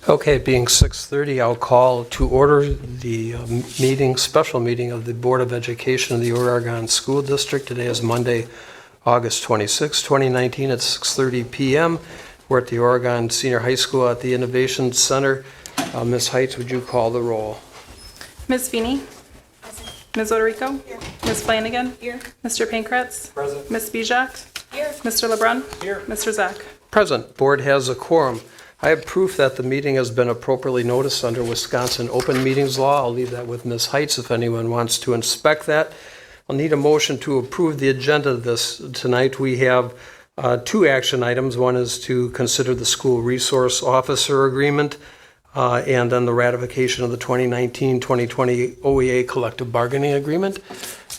Okay, being 6:30, I'll call to order the special meeting of the Board of Education of the Oregon School District. Today is Monday, August 26, 2019 at 6:30 p.m. We're at the Oregon Senior High School at the Innovation Center. Ms. Heights, would you call the roll? Ms. Feeney? Ms. Oderico? Here. Ms. Flanagan? Here. Mr. Pankratz? Present. Ms. Bijak? Here. Mr. LeBrun? Here. Mr. Zak? Present. Board has a quorum. I have proof that the meeting has been appropriately noticed under Wisconsin Open Meetings Law. I'll leave that with Ms. Heights if anyone wants to inspect that. I'll need a motion to approve the agenda this tonight. We have two action items. One is to consider the school resource officer agreement and then the ratification of the 2019-2020 OEA collective bargaining agreement.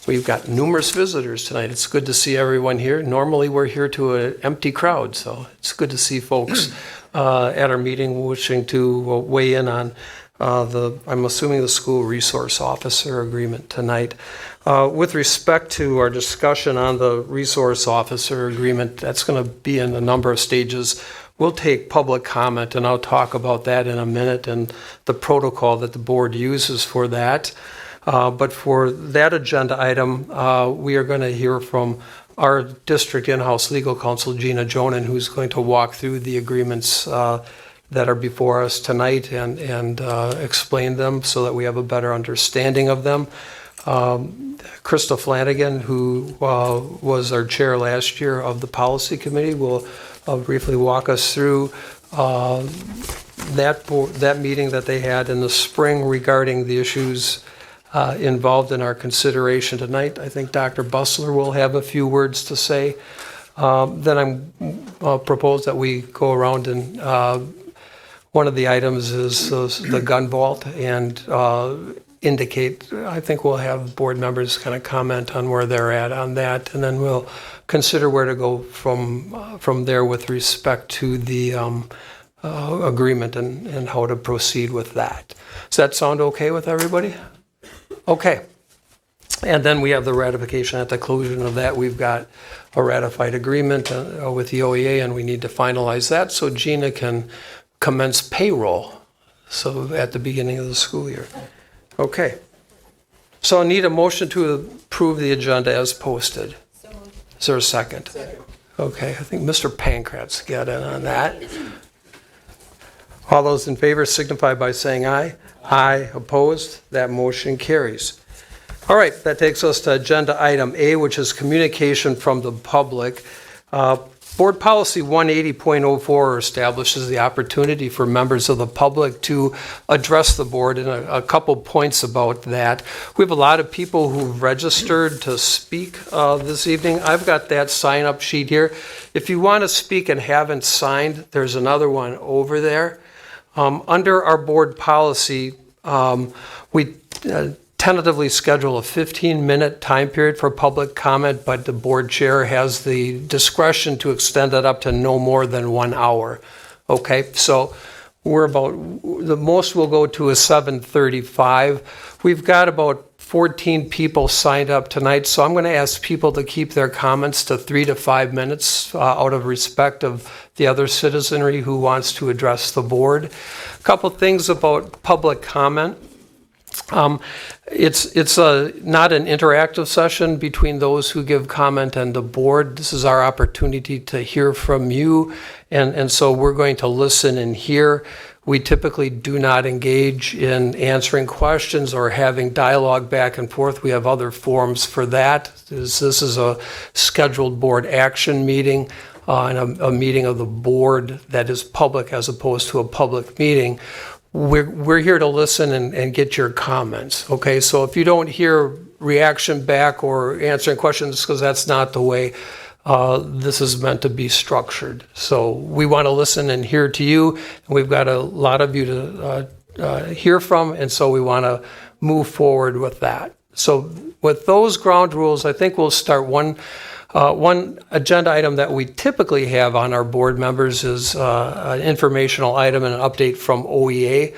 We've got numerous visitors tonight. It's good to see everyone here. Normally we're here to an empty crowd, so it's good to see folks at our meeting wishing to weigh in on I'm assuming the school resource officer agreement tonight. With respect to our discussion on the resource officer agreement, that's going to be in a number of stages. We'll take public comment, and I'll talk about that in a minute and the protocol that the board uses for that. But for that agenda item, we are going to hear from our district in-house legal counsel, Gina Jonan, who's going to walk through the agreements that are before us tonight and explain them so that we have a better understanding of them. Krista Flanagan, who was our chair last year of the policy committee, will briefly walk us through that meeting that they had in the spring regarding the issues involved in our consideration tonight. I think Dr. Bussler will have a few words to say. Then I'll propose that we go around and one of the items is the gun vault and indicate, I think we'll have board members kind of comment on where they're at on that, and then we'll consider where to go from there with respect to the agreement and how to proceed with that. Does that sound okay with everybody? Okay. And then we have the ratification. At the conclusion of that, we've got a ratified agreement with the OEA, and we need to finalize that so Gina can commence payroll, so at the beginning of the school year. Okay. So I need a motion to approve the agenda as posted. Is there a second? Second. Okay, I think Mr. Pankratz got in on that. All those in favor signify by saying aye. Aye. Opposed? That motion carries. All right, that takes us to agenda item A, which is communication from the public. Board Policy 180.04 establishes the opportunity for members of the public to address the board, and a couple points about that. We have a lot of people who've registered to speak this evening. I've got that sign-up sheet here. If you want to speak and haven't signed, there's another one over there. Under our board policy, we tentatively schedule a 15-minute time period for public comment, but the board chair has the discretion to extend that up to no more than 1 hour. Okay, so we're about, the most we'll go to is 7:35. We've got about 14 people signed up tonight, so I'm going to ask people to keep their comments to 3 to 5 minutes out of respect of the other citizenry who wants to address the board. A couple things about public comment. It's not an interactive session between those who give comment and the board. This is our opportunity to hear from you, and so we're going to listen and hear. We typically do not engage in answering questions or having dialogue back and forth. We have other forums for that. This is a scheduled board action meeting and a meeting of the board that is public as opposed to a public meeting. We're here to listen and get your comments, okay? So if you don't hear reaction back or answering questions, because that's not the way this is meant to be structured. So we want to listen and hear to you, and we've got a lot of you to hear from, and so we want to move forward with that. So with those ground rules, I think we'll start one agenda item that we typically have on our board members is an informational item and an update from OEA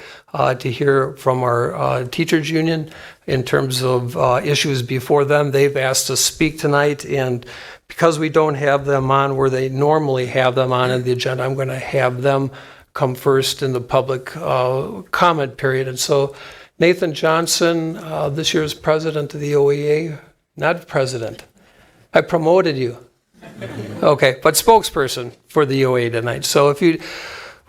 to hear from our teachers union in terms of issues before them. They've asked to speak tonight, and because we don't have them on where they normally have them on in the agenda, I'm going to have them come first in the public comment period. And so Nathan Johnson, this year's president of the OEA, not president. I promoted you. Okay, but spokesperson for the OEA tonight. So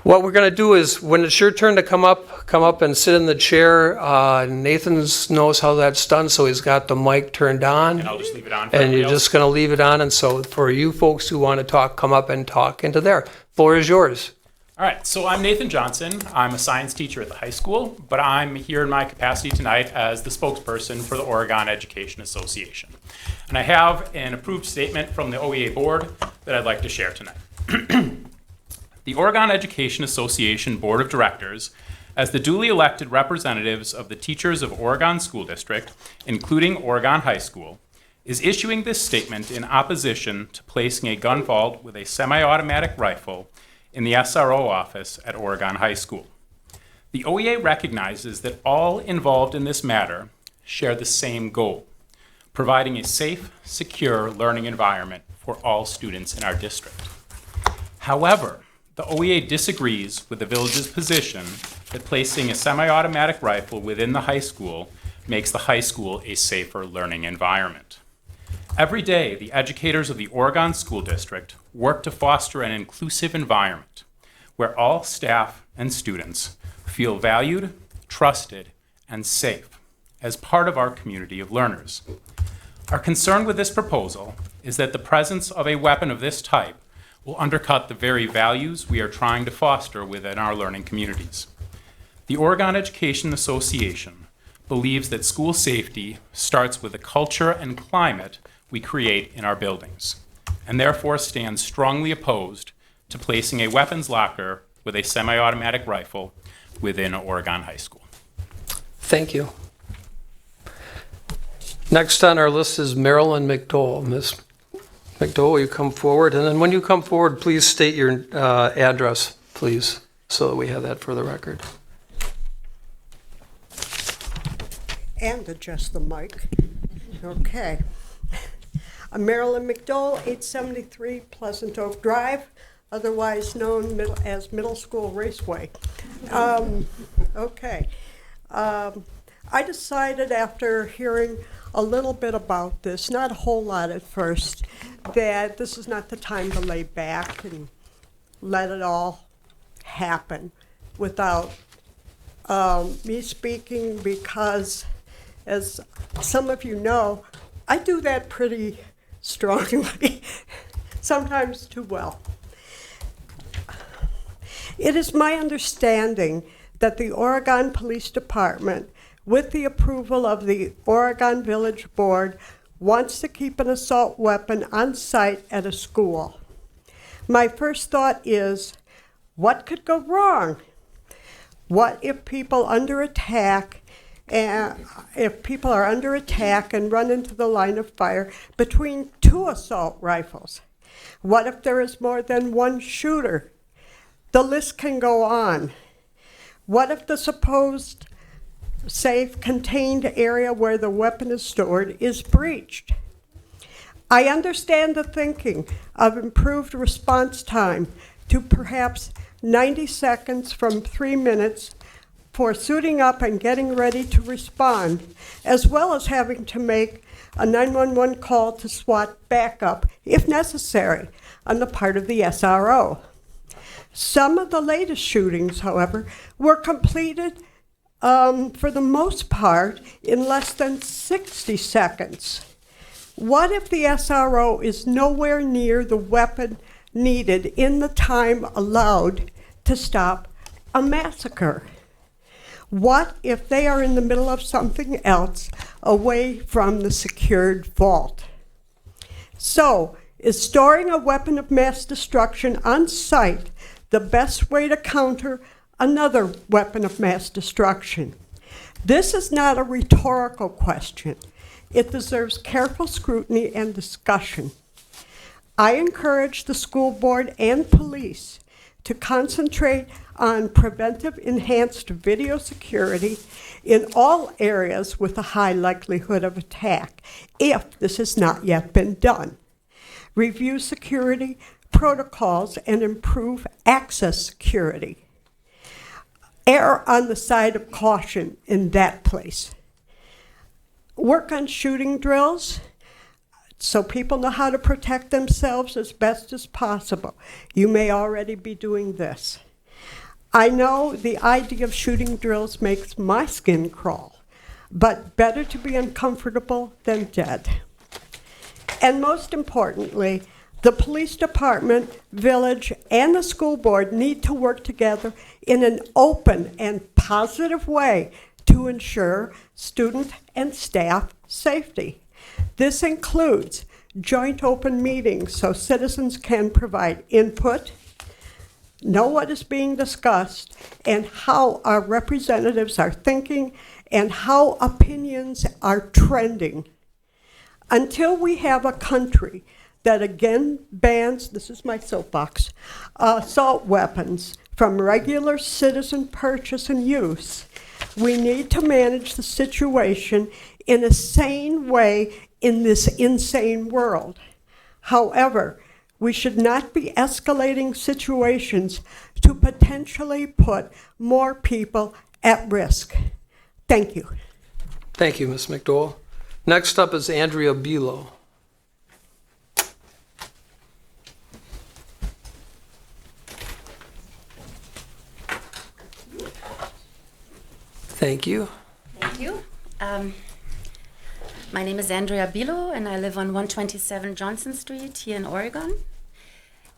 what we're going to do is, when it's your turn to come up and sit in the chair. Nathan knows how that's done, so he's got the mic turned on. And I'll just leave it on for And everybody you're else. just going to leave it on. And so for you folks who want to talk, come up and talk into there. Floor is yours. All right, so I'm Nathan Johnson. I'm a science teacher at the high school, but I'm here in my capacity tonight as the spokesperson for the Oregon Education Association. And I have an approved statement from the OEA board that I'd like to share tonight. The Oregon Education Association Board of Directors, as the duly elected representatives of the teachers of Oregon School District, including Oregon High School, is issuing this statement in opposition to placing a gun vault with a semi-automatic rifle in the SRO office at Oregon High School. The OEA recognizes that all involved in this matter share the same goal, providing a safe, secure learning environment for all students in our district. However, the OEA disagrees with the village's position that placing a semi-automatic rifle within the high school makes the high school a safer learning environment. Every day, the educators of the Oregon School District work to foster an inclusive environment where all staff and students feel valued, trusted, and safe as part of our community of learners. Our concern with this proposal is that the presence of a weapon of this type will undercut the very values we are trying to foster within our learning communities. The Oregon Education Association believes that school safety starts with the culture and climate we create in our buildings, and therefore stands strongly opposed to placing a weapons locker with a semi-automatic rifle within Oregon High School. Thank you. Next on our list is Marilyn McDowell. Ms. McDowell, will you come forward? And then when you come forward, please state your address, please, so that we have that for the record. And adjust the mic. Okay. I'm Marilyn McDowell, 873 Pleasant Oak Drive, otherwise known as Middle School Raceway. Okay. I decided after hearing a little bit about this, not a whole lot at first, that this is not the time to lay back and let it all happen without me speaking, because as some of you know, I do that pretty strongly, sometimes too well. It is my understanding that the Oregon Police Department, with the approval of the Oregon Village Board, wants to keep an assault weapon on site at a school. My first thought is, what could go wrong? What if people are under attack and run into the line of fire between two assault rifles? What if there is more than one shooter? The list can go on. What if the supposed safe contained area where the weapon is stored is breached? I understand the thinking of improved response time to perhaps 90 seconds from 3 minutes for suiting up and getting ready to respond, as well as having to make a 911 call to SWAT backup, if necessary, on the part of the SRO. Some of the latest shootings, however, were completed for the most part in less than 60 seconds. What if the SRO is nowhere near the weapon needed in the time allowed to stop a massacre? What if they are in the middle of something else away from the secured vault? So, is storing a weapon of mass destruction on site the best way to counter another weapon of mass destruction? This is not a rhetorical question. It deserves careful scrutiny and discussion. I encourage the school board and police to concentrate on preventive enhanced video security in all areas with a high likelihood of attack, if this has not yet been done. Review security protocols and improve access security. err on the side of caution in that place. Work on shooting drills so people know how to protect themselves as best as possible. You may already be doing this. I know the idea of shooting drills makes my skin crawl, but better to be uncomfortable than dead. And most importantly, the police department, village, and the school board need to work together in an open and positive way to ensure student and staff safety. This includes joint open meetings so citizens can provide input, know what is being discussed, and how our representatives are thinking and how opinions are trending. Until we have a country that again bans, this is my soapbox, assault weapons from regular citizen purchase and use, we need to manage the situation in a sane way in this insane world. However, we should not be escalating situations to potentially put more people at risk. Thank you. Thank you, Ms. McDowell. Next up is Andrea Bilo. Thank you. Thank you. My name is Andrea Bilo, and I live on 127 Johnson Street here in Oregon.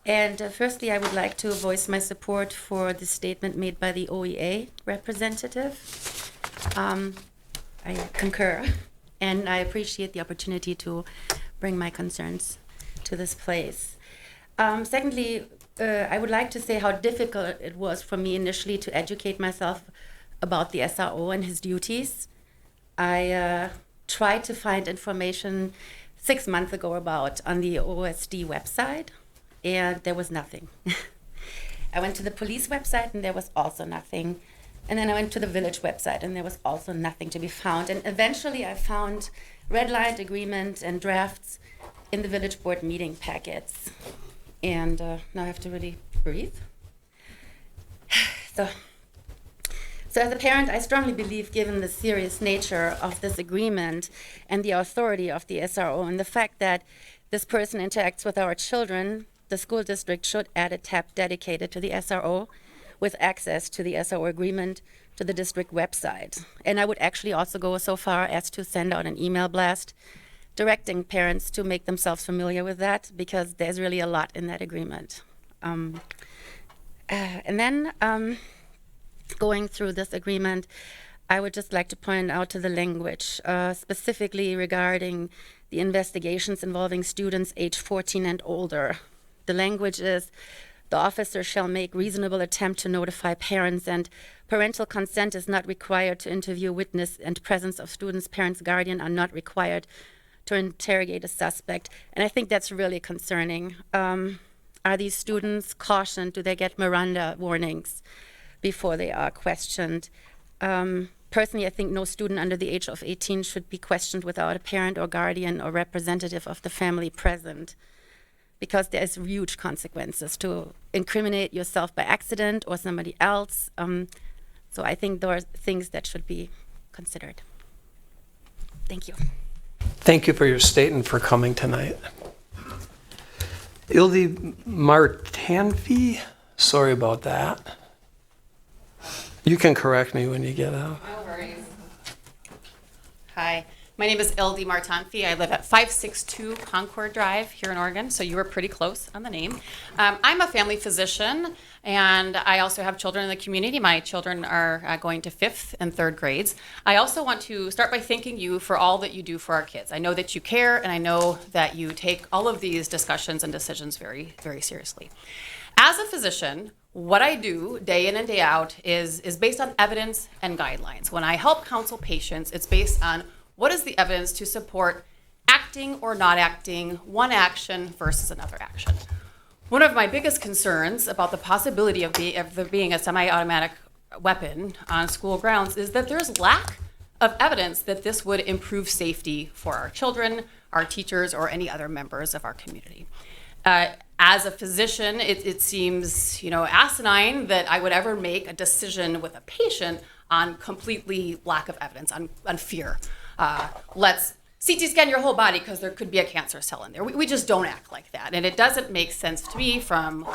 And firstly, I would like to voice my support for the statement made by the OEA representative. I concur, and I appreciate the opportunity to bring my concerns to this place. Secondly, I would like to say how difficult it was for me initially to educate myself about the SRO and his duties. I tried to find information 6 months ago on the OSD website, and there was nothing. I went to the police website, and there was also nothing. And then I went to the village website, and there was also nothing to be found. And eventually I found red-lined agreement and drafts in the village board meeting packets. And now I have to really breathe. So as a parent, I strongly believe, given the serious nature of this agreement and the authority of the SRO and the fact that this person interacts with our children, the school district should add a tab dedicated to the SRO with access to the SRO agreement to the district website. And I would actually also go so far as to send out an email blast directing parents to make themselves familiar with that, because there's really a lot in that agreement. Going through this agreement, I would just like to point out to the language, specifically regarding the investigations involving students age 14 and older. The language is, the officer shall make reasonable attempt to notify parents, and parental consent is not required to interview witness, and presence of students, parents, guardian are not required to interrogate a suspect. And I think that's really concerning. Are these students cautioned? Do they get Miranda warnings before they are questioned? Personally, I think no student under the age of 18 should be questioned without a parent or guardian or representative of the family present, because there's huge consequences to incriminate yourself by accident or somebody else. So I think there are things that should be considered. Thank you. Thank you for your state and for coming tonight. Ildi Martanfi, sorry about that. You can correct me when you get out. No worries. Hi, my name is Ildi Martanfi. I live at 562 Concord Drive here in Oregon, so you were pretty close on the name. I'm a family physician, and I also have children in the community. My children are going to 5th and 3rd grades. I also want to start by thanking you for all that you do for our kids. I know that you care, and I know that you take all of these discussions and decisions very, very seriously. As a physician, what I do day in and day out is based on evidence and guidelines. When I help counsel patients, it's based on what is the evidence to support acting or not acting, one action versus another action. One of my biggest concerns about the possibility of there being a semi-automatic weapon on school grounds is that there's lack of evidence that this would improve safety for our children, our teachers, or any other members of our community. As a physician, it seems, asinine that I would ever make a decision with a patient on completely lack of evidence, on fear. Let's CT scan your whole body because there could be a cancer cell in there. We just don't act like that. And it doesn't make sense to me from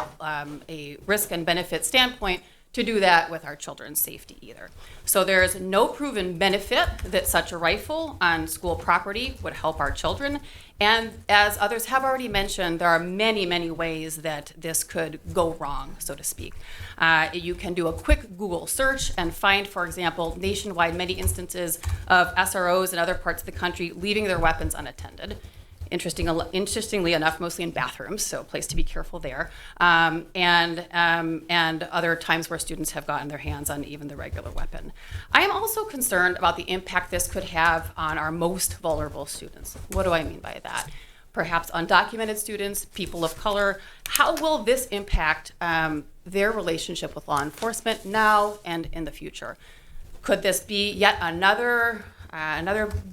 a risk and benefit standpoint to do that with our children's safety either. So there is no proven benefit that such a rifle on school property would help our children. And as others have already mentioned, there are many, many ways that this could go wrong, so to speak. You can do a quick Google search and find, for example, nationwide many instances of SROs in other parts of the country leaving their weapons unattended. Interestingly enough, mostly in bathrooms, so a place to be careful there. And other times where students have gotten their hands on even the regular weapon. I am also concerned about the impact this could have on our most vulnerable students. What do I mean by that? Perhaps undocumented students, people of color. How will this impact their relationship with law enforcement now and in the future? Could this be yet another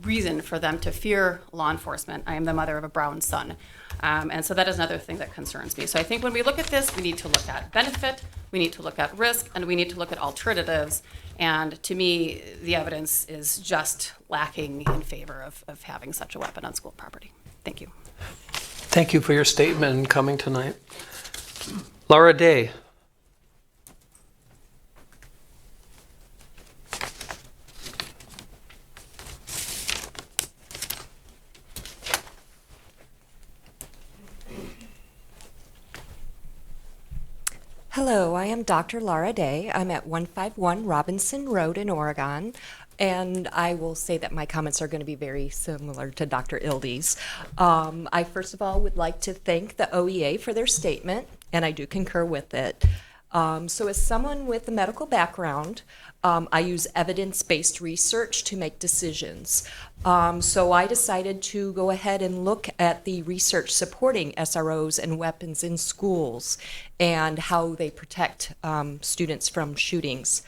reason for them to fear law enforcement? I am the mother of a brown son. And so that is another thing that concerns me. So I think when we look at this, we need to look at benefit, we need to look at risk, and we need to look at alternatives. And to me, the evidence is just lacking in favor of having such a weapon on school property. Thank you. Thank you for your statement and coming tonight. Laura Day. Hello, I am Dr. Laura Day. I'm at 151 Robinson Road in Oregon, and I will say that my comments are going to be very similar to Dr. Ildy's. I first of all would like to thank the OEA for their statement, and I do concur with it. So as someone with a medical background, I use evidence-based research to make decisions. So I decided to go ahead and look at the research supporting SROs and weapons in schools and how they protect students from shootings.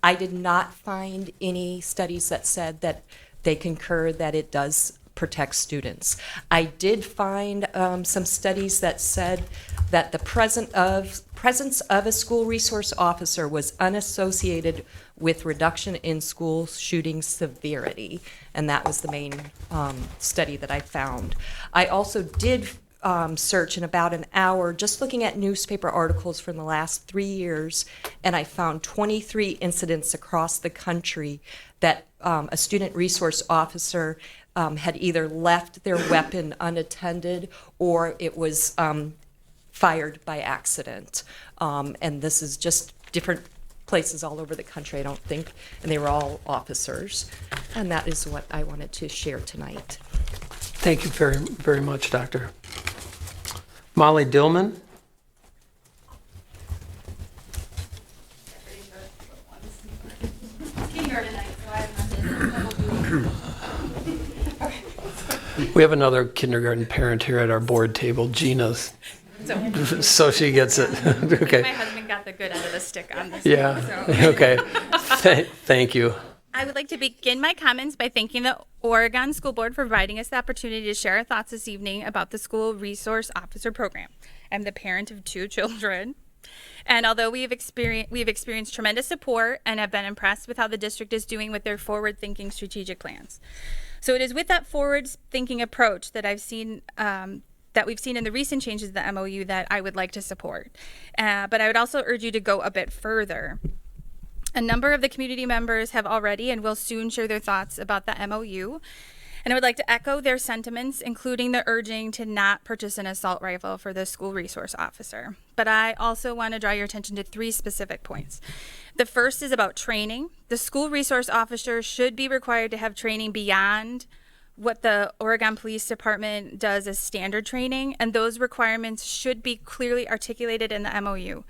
I did not find any studies that said that they concur that it does protect students. I did find some studies that said that the presence of a school resource officer was unassociated with reduction in school shooting severity, and that was the main study that I found. I also did search in about an hour just looking at newspaper articles from the last 3 years, and I found 23 incidents across the country that a student resource officer had either left their weapon unattended or it was fired by accident. And this is just different places all over the country, I don't think, and they were all officers. And that is what I wanted to share tonight. Thank you very, very much, Doctor. Molly Dillman. We have another kindergarten parent here at our board table, Gina's. So she gets it. Okay. My husband got the good end of the stick on this. Yeah. One, so. Okay. Thank you. I would like to begin my comments by thanking the Oregon School Board for providing us the opportunity to share our thoughts this evening about the School Resource Officer Program. I'm the parent of 2 children. And although we have experienced tremendous support and have been impressed with how the district is doing with their forward-thinking strategic plans. So it is with that forward-thinking approach that we've seen in the recent changes to the MOU that I would like to support. But I would also urge you to go a bit further. A number of the community members have already and will soon share their thoughts about the MOU. And I would like to echo their sentiments, including the urging to not purchase an assault rifle for the school resource officer. But I also want to draw your attention to 3 specific points. The first is about training. The school resource officer should be required to have training beyond what the Oregon Police Department does as standard training, and those requirements should be clearly articulated in the MOU.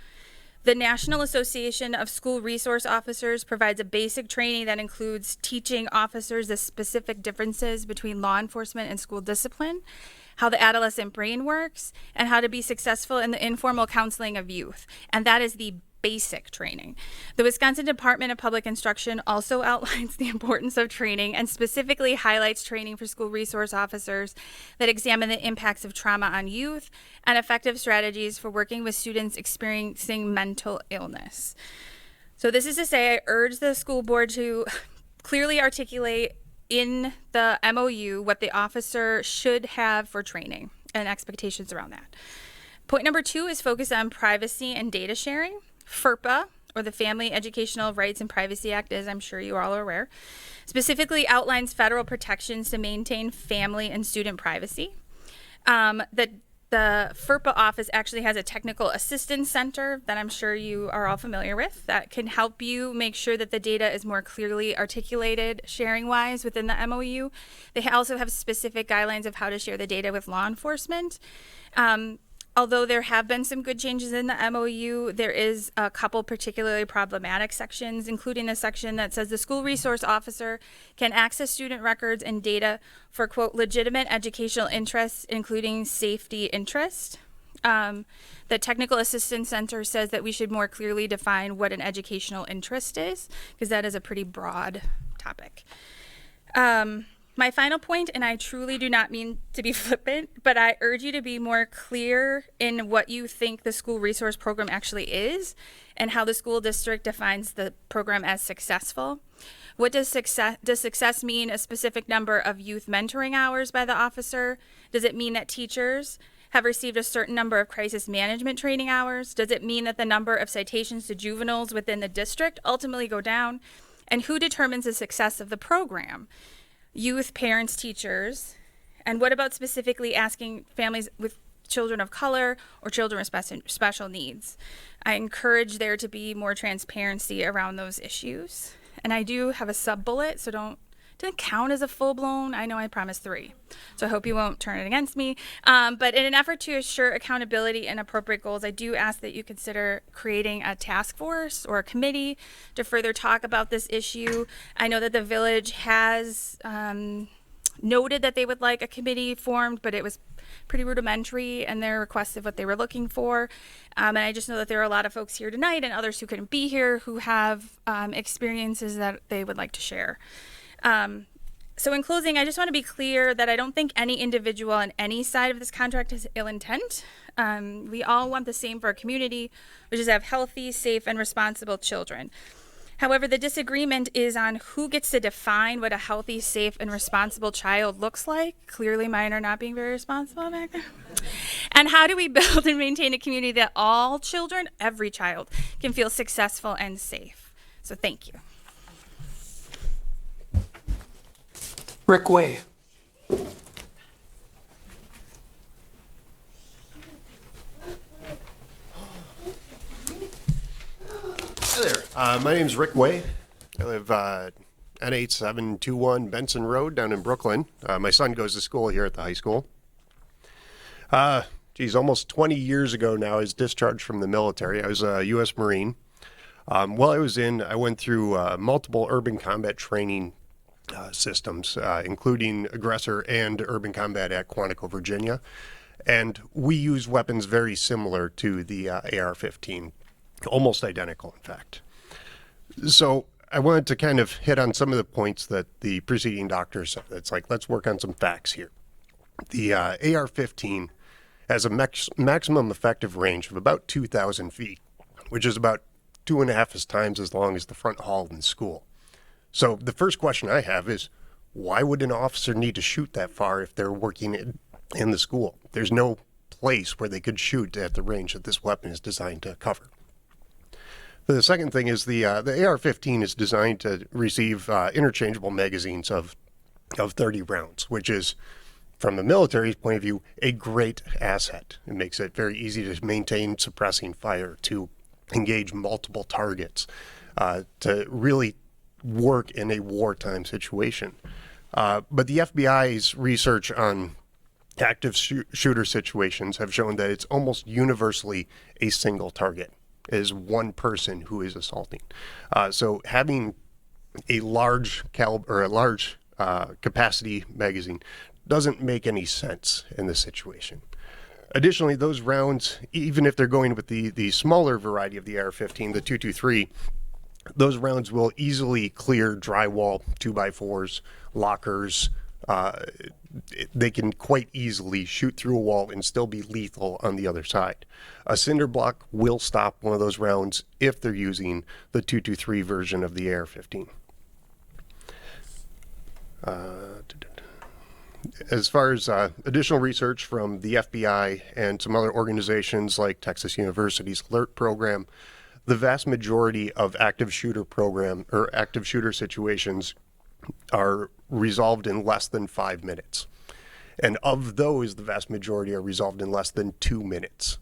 The National Association of School Resource Officers provides a basic training that includes teaching officers the specific differences between law enforcement and school discipline, how the adolescent brain works, and how to be successful in the informal counseling of youth. And that is the basic training. The Wisconsin Department of Public Instruction also outlines the importance of training and specifically highlights training for school resource officers that examine the impacts of trauma on youth and effective strategies for working with students experiencing mental illness. So this is to say, I urge the school board to clearly articulate in the MOU what the officer should have for training and expectations around that. Point number 2 is focus on privacy and data sharing. FERPA, or the Family Educational Rights and Privacy Act, as I'm sure you all are aware, specifically outlines federal protections to maintain family and student privacy. The FERPA office actually has a technical assistance center that I'm sure you are all familiar with that can help you make sure that the data is more clearly articulated sharing-wise within the MOU. They also have specific guidelines of how to share the data with law enforcement. Although there have been some good changes in the MOU, there is a couple particularly problematic sections, including a section that says the school resource officer can access student records and data for, quote, legitimate educational interests, including safety interest. The Technical Assistance Center says that we should more clearly define what an educational interest is, because that is a pretty broad topic. My final point, and I truly do not mean to be flippant, but I urge you to be more clear in what you think the school resource program actually is and how the school district defines the program as successful. What does success mean? A specific number of youth mentoring hours by the officer? Does it mean that teachers have received a certain number of crisis management training hours? Does it mean that the number of citations to juveniles within the district ultimately go down? And who determines the success of the program? Youth, parents, teachers. And what about specifically asking families with children of color or children with special needs? I encourage there to be more transparency around those issues. And I do have a sub-bullet, so didn't count as a full-blown. I know I promised 3, so I hope you won't turn it against me. But in an effort to assure accountability and appropriate goals, I do ask that you consider creating a task force or a committee to further talk about this issue. I know that the village has noted that they would like a committee formed, but it was pretty rudimentary in their request of what they were looking for. And I just know that there are a lot of folks here tonight and others who couldn't be here who have experiences that they would like to share. So in closing, I just want to be clear that I don't think any individual on any side of this contract has ill intent. We all want the same for our community, which is to have healthy, safe, and responsible children. However, the disagreement is on who gets to define what a healthy, safe, and responsible child looks like. Clearly, mine are not being very responsible back there. And how do we build and maintain a community that all children, every child, can feel successful and safe? So thank you. Rick Way. Hi there. My name's Rick Way. I live N8721 Benson Road down in Brooklyn. My son goes to school here at the high school. Almost 20 years ago now, I was discharged from the military. I was a U.S. Marine. While I was in, I went through multiple urban combat training systems, including aggressor and urban combat at Quantico, Virginia. And we use weapons very similar to the AR-15, almost identical, in fact. So I wanted to kind of hit on some of the points that the preceding doctor said. It's like, let's work on some facts here. The AR-15 has a maximum effective range of about 2,000 feet, which is about 2.5 times as long as the front hall in school. So the first question I have is, why would an officer need to shoot that far if they're working in the school? There's no place where they could shoot at the range that this weapon is designed to cover. The second thing is the AR-15 is designed to receive interchangeable magazines of 30 rounds, which is, from the military's point of view, a great asset. It makes it very easy to maintain suppressing fire, to engage multiple targets, to really work in a wartime situation. But the FBI's research on active shooter situations have shown that it's almost universally a single target, is one person who is assaulting. So having a large caliber or a large capacity magazine doesn't make any sense in this situation. Additionally, those rounds, even if they're going with the smaller variety of the AR-15, the 223, those rounds will easily clear drywall, 2x4s, lockers. They can quite easily shoot through a wall and still be lethal on the other side. A cinder block will stop one of those rounds if they're using the 223 version of the AR-15. As far as additional research from the FBI and some other organizations like Texas University's ALERT program, the vast majority of active shooter situations are resolved in less than 5 minutes. And of those, the vast majority are resolved in less than 2 minutes.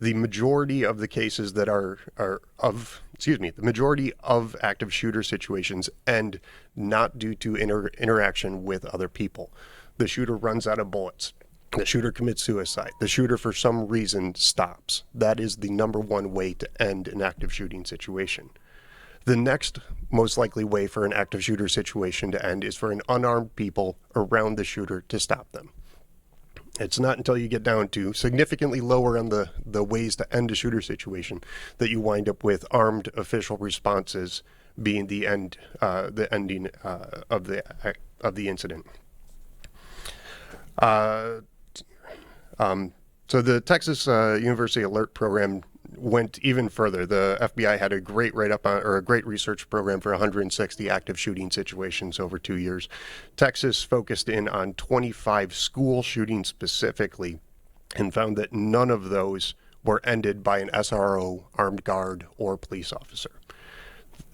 The majority of the cases that the majority of active shooter situations end not due to interaction with other people. The shooter runs out of bullets. The shooter commits suicide. The shooter, for some reason, stops. That is the number one way to end an active shooting situation. The next most likely way for an active shooter situation to end is for an unarmed people around the shooter to stop them. It's not until you get down to significantly lower on the ways to end a shooter situation that you wind up with armed official responses being the ending of the incident. So the Texas University ALERT program went even further. The FBI had a great a great research program for 160 active shooting situations over 2 years. Texas focused in on 25 school shootings specifically and found that none of those were ended by an SRO, armed guard, or police officer.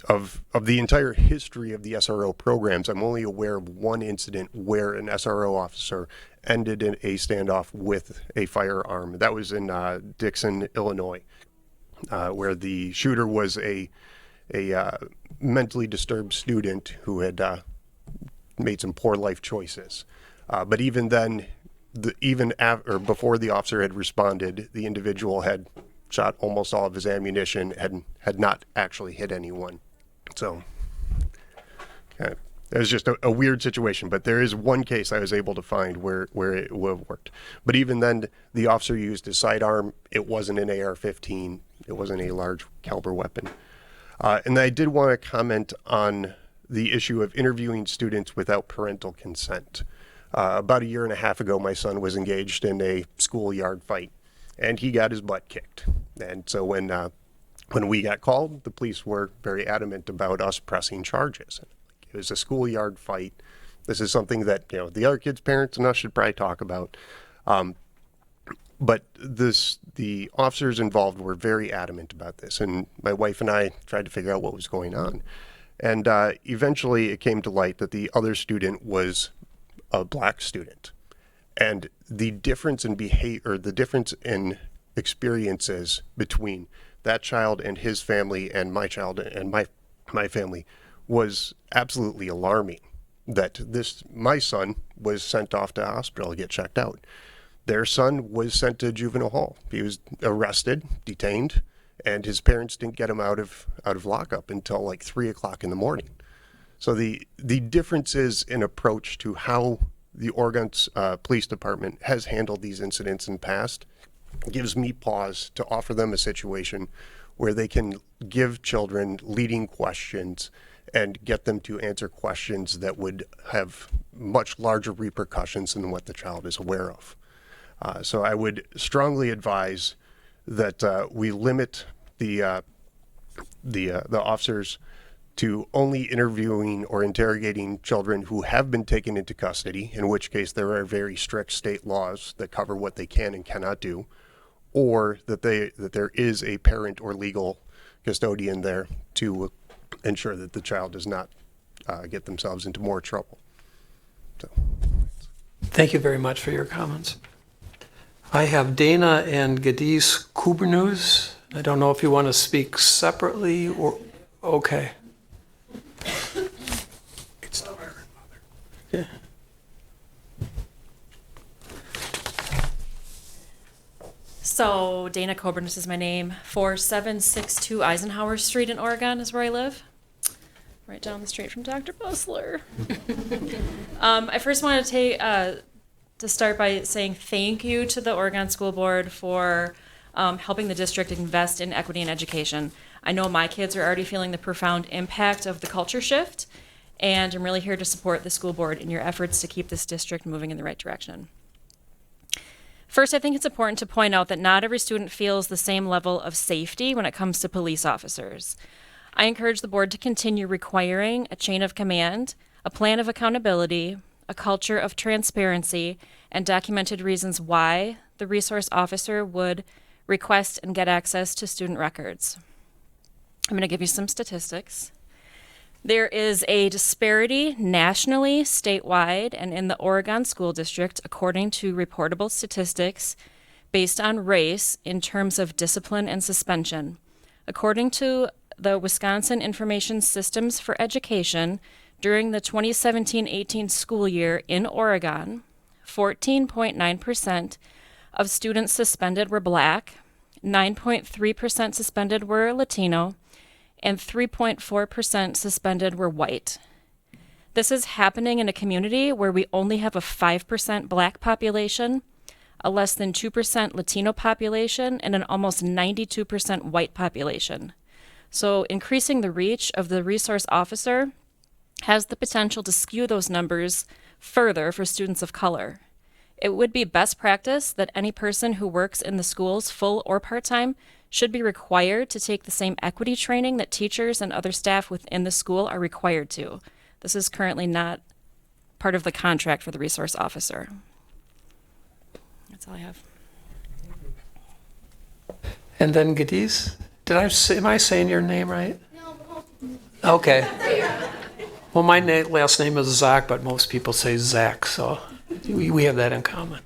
Of the entire history of the SRO programs, I'm only aware of one incident where an SRO officer ended in a standoff with a firearm. That was in Dixon, Illinois, where the shooter was a mentally disturbed student who had made some poor life choices. But even then, before the officer had responded, the individual had shot almost all of his ammunition and had not actually hit anyone. So it was just a weird situation, but there is one case I was able to find where it would have worked. But even then, the officer used his sidearm. It wasn't an AR-15. It wasn't a large caliber weapon. And I did want to comment on the issue of interviewing students without parental consent. About a year and a half ago, my son was engaged in a schoolyard fight, and he got his butt kicked. And so when we got called, the police were very adamant about us pressing charges. It was a schoolyard fight. This is something that, the other kids' parents and us should probably talk about. But the officers involved were very adamant about this, and my wife and I tried to figure out what was going on. And eventually it came to light that the other student was a black student. And the difference in behavior, the difference in experiences between that child and his family and my child and my family was absolutely alarming. That my son was sent off to hospital to get checked out. Their son was sent to juvenile hall. He was arrested, detained, and his parents didn't get him out of lockup until like 3 o'clock in the morning. So the differences in approach to how the Oregon Police Department has handled these incidents in the past gives me pause to offer them a situation where they can give children leading questions and get them to answer questions that would have much larger repercussions than what the child is aware of. So I would strongly advise that we limit the officers to only interviewing or interrogating children who have been taken into custody, in which case there are very strict state laws that cover what they can and cannot do, or that there is a parent or legal custodian there to ensure that the child does not get themselves into more trouble. So. Thank you very much for your comments. I have Dana and Gadis Kubernews. I don't know if you want to speak separately or, okay. It's yeah. So Dana Coburn is my name. 4762 Eisenhower Street in Oregon is where I live. Right down the street from Dr. Busler. I first want to to start by saying thank you to the Oregon School Board for helping the district invest in equity in education. I know my kids are already feeling the profound impact of the culture shift, and I'm really here to support the school board in your efforts to keep this district moving in the right direction. First, I think it's important to point out that not every student feels the same level of safety when it comes to police officers. I encourage the board to continue requiring a chain of command, a plan of accountability, a culture of transparency, and documented reasons why the resource officer would request and get access to student records. I'm going to give you some statistics. There is a disparity nationally, statewide, and in the Oregon School District, according to reportable statistics, based on race in terms of discipline and suspension. According to the Wisconsin Information Systems for Education, during the 2017-18 school year in Oregon, 14.9% of students suspended were Black, 9.3% suspended were Latino, and 3.4% suspended were white. This is happening in a community where we only have a 5% Black population, a less than 2% Latino population, and an almost 92% white population. So increasing the reach of the resource officer has the potential to skew those numbers further for students of color. It would be best practice that any person who works in the schools, full or part-time, should be required to take the same equity training that teachers and other staff within the school are required to. This is currently not part of the contract for the resource officer. That's all I have. And then Gadiz, am I saying your name right? No. Okay. Well, my last name is Zach, but most people say Zach, so we have that in common.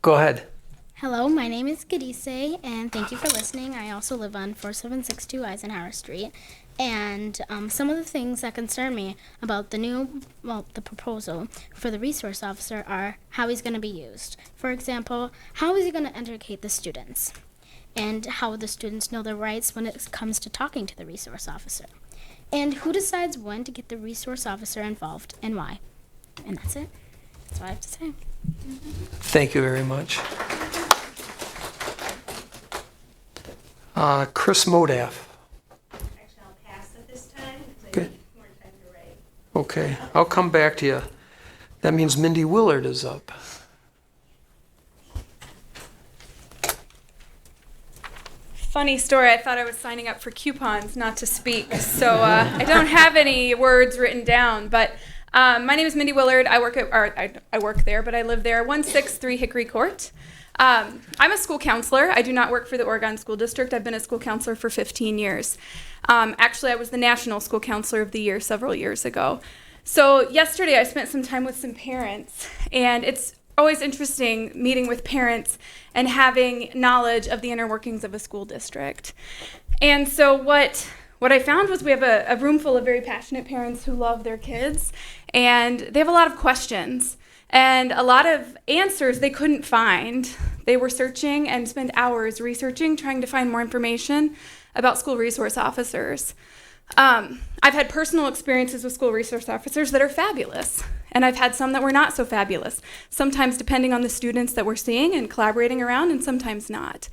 Go ahead. Hello, my name is Gadise, and thank you for listening. I also live on 4762 Eisenhower Street, and some of the things that concern me about the proposal for the resource officer are how he's going to be used. For example, how is he going to educate the students, and how will the students know their rights when it comes to talking to the resource officer, and who decides when to get the resource officer involved and why. And that's it. That's what I have to say. Thank you very much. Chris Modaff. Actually, I'll pass it this time because I Okay. need more time to write. Okay, I'll come back to you. That means Mindy Willard is up. Funny story, I thought I was signing up for coupons not to speak, so I don't have any words written down, but my name is Mindy Willard. I work there, but I live there, 163 Hickory Court. I'm a school counselor. I do not work for the Oregon School District. I've been a school counselor for 15 years. Actually, I was the National School Counselor of the Year several years ago. So yesterday I spent some time with some parents, and it's always interesting meeting with parents and having knowledge of the inner workings of a school district. And so what I found was we have a room full of very passionate parents who love their kids, and they have a lot of questions and a lot of answers they couldn't find. They were searching and spent hours researching, trying to find more information about school resource officers. I've had personal experiences with school resource officers that are fabulous, and I've had some that were not so fabulous, sometimes depending on the students that we're seeing and collaborating around, and sometimes not.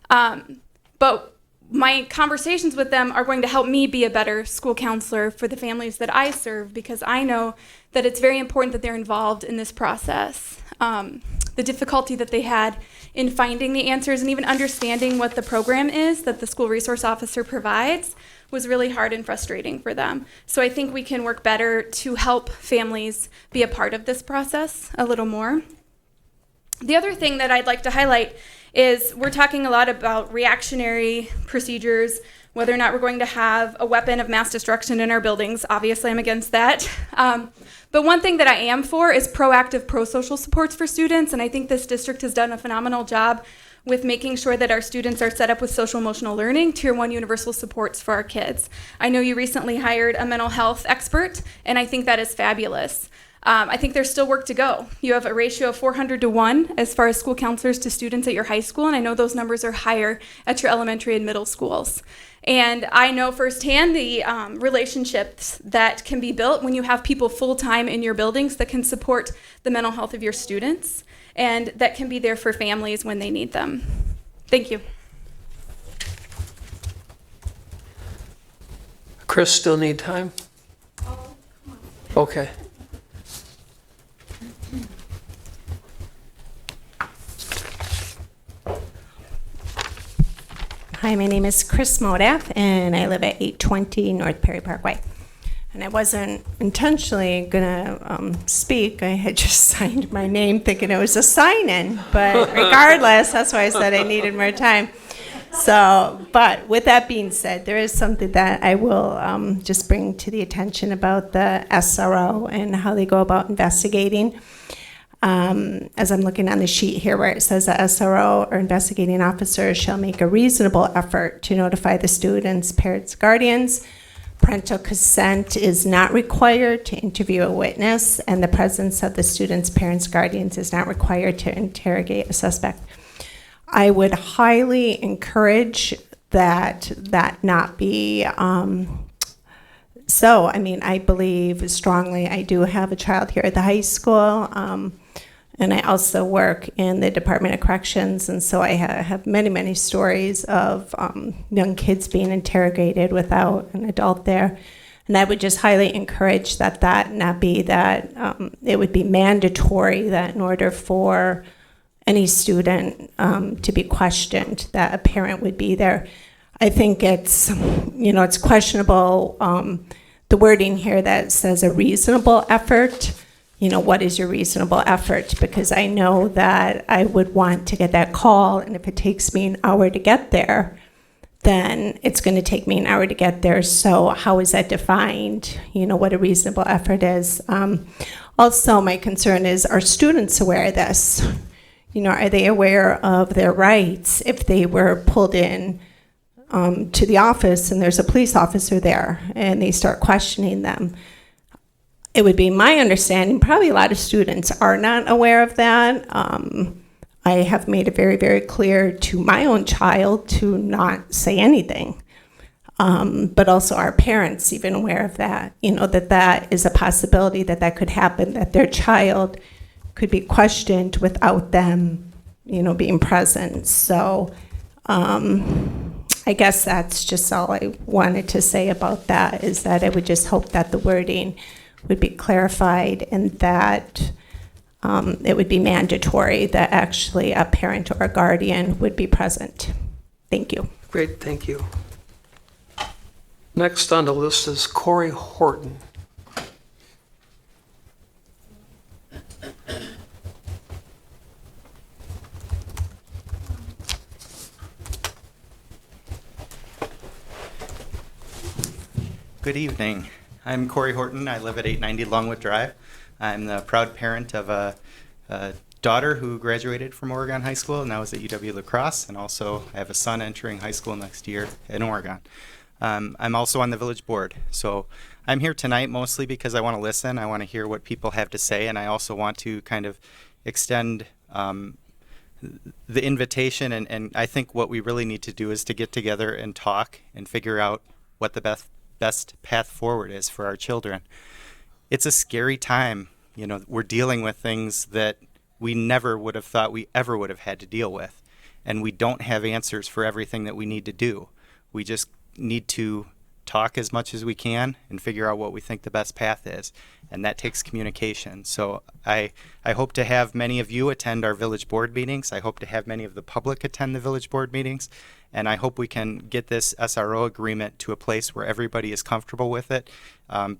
But my conversations with them are going to help me be a better school counselor for the families that I serve, because I know that it's very important that they're involved in this process. The difficulty that they had in finding the answers and even understanding what the program is that the school resource officer provides was really hard and frustrating for them. So I think we can work better to help families be a part of this process a little more. The other thing that I'd like to highlight is we're talking a lot about reactionary procedures, whether or not we're going to have a weapon of mass destruction in our buildings. Obviously, I'm against that. But one thing that I am for is proactive pro-social supports for students, and I think this district has done a phenomenal job with making sure that our students are set up with social emotional learning, Tier 1 universal supports for our kids. I know you recently hired a mental health expert, and I think that is fabulous. I think there's still work to go. You have a ratio of 400 to 1 as far as school counselors to students at your high school, and I know those numbers are higher at your elementary and middle schools. And I know firsthand the relationships that can be built when you have people full-time in your buildings that can support the mental health of your students and that can be there for families when they need them. Thank you. Chris, still need time? Okay. Hi, my name is Chris Modaff, and I live at 820 North Perry Parkway. And I wasn't intentionally gonna speak. I had just signed my name thinking it was a sign-in, but regardless, that's why I said I needed more time. So, but with that being said, there is something that I will just bring to the attention about the SRO and how they go about investigating. As I'm looking on the sheet here where it says the SRO or investigating officer shall make a reasonable effort to notify the students, parents, guardians. Parental consent is not required to interview a witness, and the presence of the students, parents, guardians is not required to interrogate a suspect. I would highly encourage that not be so. I mean, I believe strongly. I do have a child here at the high school, and I also work in the Department of Corrections, and so I have many, many stories of young kids being interrogated without an adult there. And I would just highly encourage that not be that it would be mandatory that in order for any student to be questioned, that a parent would be there. I think it's, it's questionable, the wording here that says a reasonable effort. What is your reasonable effort? Because I know that I would want to get that call, and if it takes me an hour to get there, then it's going to take me an hour to get there. So how is that defined? What a reasonable effort is. Also, my concern is, are students aware of this? Are they aware of their rights if they were pulled in to the office and there's a police officer there and they start questioning them? It would be my understanding, probably a lot of students are not aware of that. I have made it very, very clear to my own child to not say anything. But also our parents even aware of that, that is a possibility that could happen, that their child could be questioned without them, being present. So I guess that's just all I wanted to say about that, is that I would just hope that the wording would be clarified and that it would be mandatory that actually a parent or a guardian would be present. Thank you. Great, thank you. Next on the list is Corey Horton. Good evening. I'm Corey Horton. I live at 890 Longwood Drive. I'm the proud parent of a daughter who graduated from Oregon High School and now is at UW La Crosse, and also I have a son entering high school next year in Oregon. I'm also on the village board. So I'm here tonight mostly because I want to listen. I want to hear what people have to say, and I also want to kind of extend the invitation, and I think what we really need to do is to get together and talk and figure out what the best path forward is for our children. It's a scary time. We're dealing with things that we never would have thought we ever would have had to deal with, and we don't have answers for everything that we need to do. We just need to talk as much as we can and figure out what we think the best path is, and that takes communication. So I hope to have many of you attend our village board meetings. I hope to have many of the public attend the village board meetings, and I hope we can get this SRO agreement to a place where everybody is comfortable with it,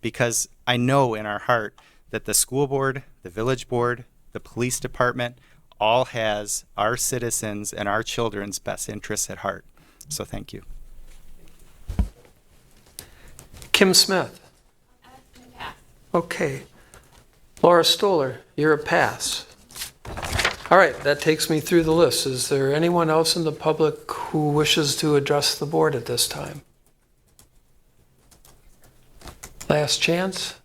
because I know in our heart that the school board, the village board, the police department all has our citizens and our children's best interests at heart. So thank you. Kim Smith. Okay. Laura Stoller, you're a pass. All right, that takes me through the list. Is there anyone else in the public who wishes to address the board at this time? Last chance?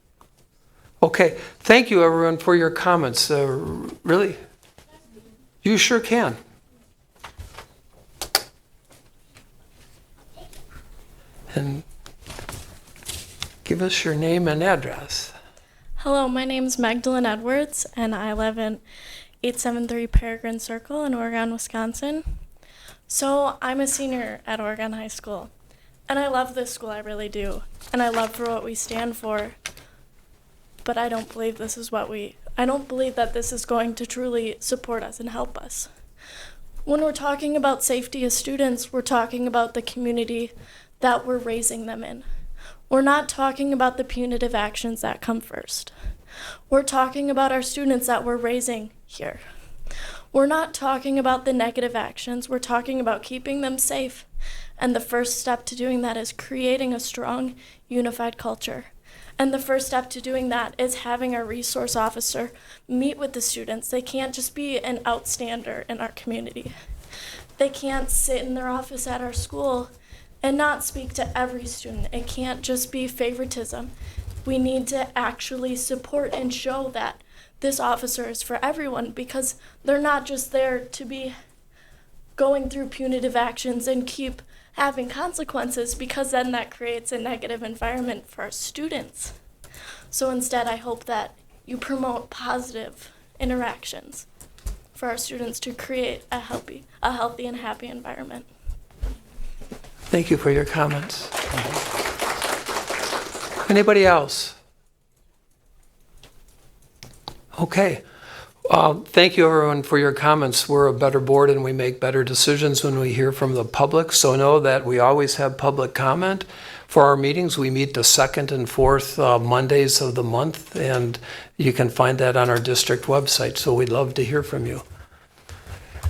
Okay, thank you everyone for your comments. Really, you sure can. And give us your name and address. Hello, my name is Magdalene Edwards, and I live in 873 Peregrine Circle in Oregon, Wisconsin. So I'm a senior at Oregon High School, and I love this school, I really do, and I love for what we stand for. But I don't believe I don't believe that this is going to truly support us and help us. When we're talking about safety as students, we're talking about the community that we're raising them in. We're not talking about the punitive actions that come first. We're talking about our students that we're raising here. We're not talking about the negative actions. We're talking about keeping them safe. And the first step to doing that is creating a strong, unified culture. And the first step to doing that is having our resource officer meet with the students. They can't just be an outstander in our community. They can't sit in their office at our school and not speak to every student. It can't just be favoritism. We need to actually support and show that this officer is for everyone, because they're not just there to be going through punitive actions and keep having consequences, because then that creates a negative environment for our students. So instead, I hope that you promote positive interactions for our students to create a healthy and happy environment. Thank you for your comments. Anybody else? Okay. Thank you, everyone, for your comments. We're a better board and we make better decisions when we hear from the public. So know that we always have public comment. For our meetings, we meet the second and fourth Mondays of the month, and you can find that on our district website. So we'd love to hear from you.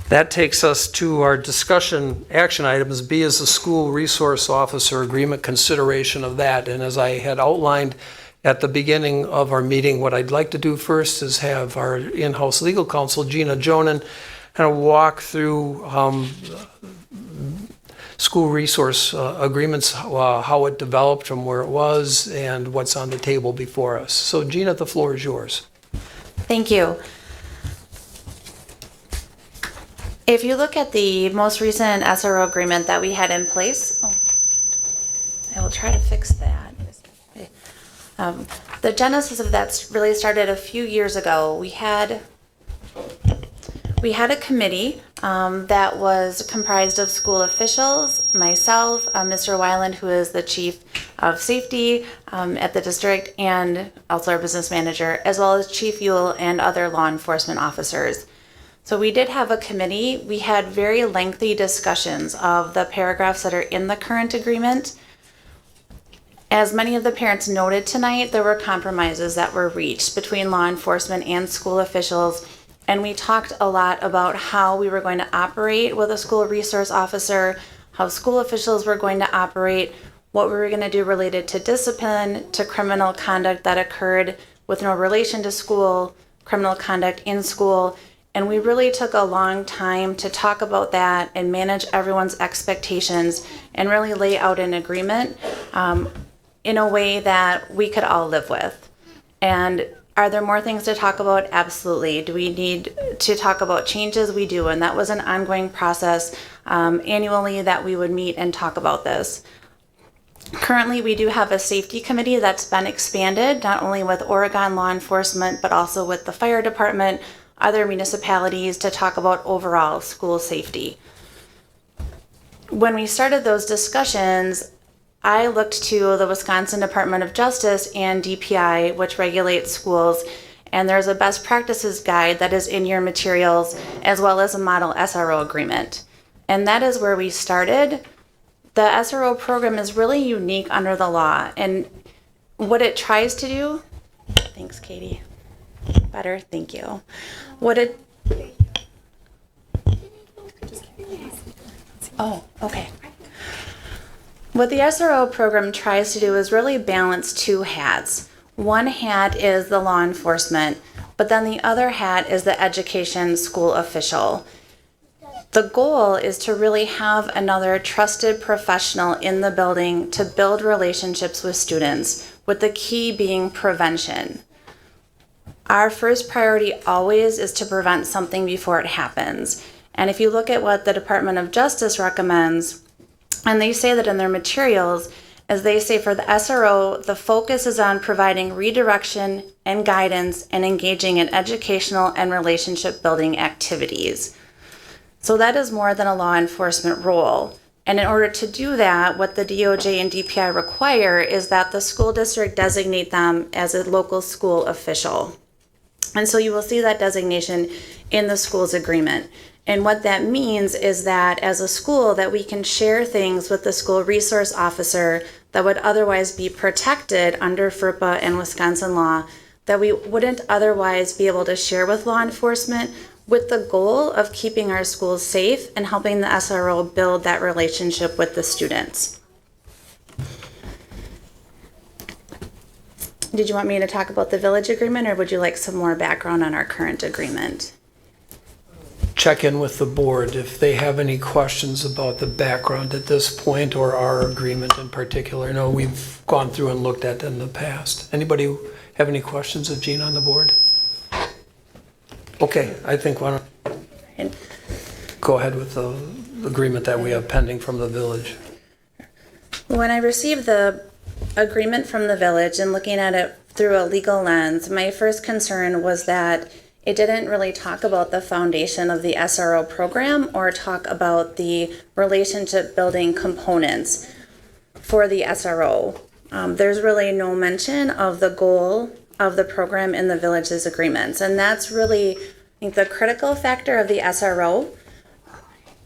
That takes us to our discussion action items. B is the school resource officer agreement, consideration of that. And as I had outlined at the beginning of our meeting, what I'd like to do first is have our in-house legal counsel, Gina Jonan, kind of walk through school resource agreements, how it developed from where it was, and what's on the table before us. So Gina, the floor is yours. Thank you. If you look at the most recent SRO agreement that we had in place, I will try to fix that. The genesis of that really started a few years ago. We had a committee that was comprised of school officials, myself, Mr. Weiland, who is the chief of safety at the district, and also our business manager, as well as Chief Ewell and other law enforcement officers. So we did have a committee. We had very lengthy discussions of the paragraphs that are in the current agreement. As many of the parents noted tonight, there were compromises that were reached between law enforcement and school officials, and we talked a lot about how we were going to operate with a school resource officer, how school officials were going to operate, what we were going to do related to discipline, to criminal conduct that occurred with no relation to school, criminal conduct in school, and we really took a long time to talk about that and manage everyone's expectations and really lay out an agreement in a way that we could all live with. And are there more things to talk about? Absolutely. Do we need to talk about changes? We do, and that was an ongoing process annually that we would meet and talk about this. Currently, we do have a safety committee that's been expanded, not only with Oregon law enforcement, but also with the fire department, other municipalities, to talk about overall school safety. When we started those discussions, I looked to the Wisconsin Department of Justice and DPI, which regulates schools, and there's a best practices guide that is in your materials, as well as a model SRO agreement. And that is where we started. The SRO program is really unique under the law, and what it tries to do, thanks Katie, better, thank you. Okay. What the SRO program tries to do is really balance two hats. One hat is the law enforcement, but then the other hat is the education school official. The goal is to really have another trusted professional in the building to build relationships with students, with the key being prevention. Our first priority always is to prevent something before it happens. And if you look at what the Department of Justice recommends, and they say that in their materials, as they say for the SRO, the focus is on providing redirection and guidance and engaging in educational and relationship building activities. So that is more than a law enforcement role. And in order to do that, what the DOJ and DPI require is that the school district designate them as a local school official. And so you will see that designation in the school's agreement. And what that means is that as a school that we can share things with the school resource officer that would otherwise be protected under FERPA and Wisconsin law that we wouldn't otherwise be able to share with law enforcement, with the goal of keeping our schools safe and helping the SRO build that relationship with the students. Did you want me to talk about the village agreement, or would you like some more background on our current agreement? Check in with the board if they have any questions about the background at this point or our agreement in particular. I know we've gone through and looked at it in the past. Anybody have any questions of Jean on the board? Okay, I think why don't go ahead with the agreement that we have pending from the village. When I received the agreement from the village and looking at it through a legal lens, my first concern was that it didn't really talk about the foundation of the SRO program or talk about the relationship building components for the SRO. There's really no mention of the goal of the program in the village's agreements, and that's really, I think, the critical factor of the SRO.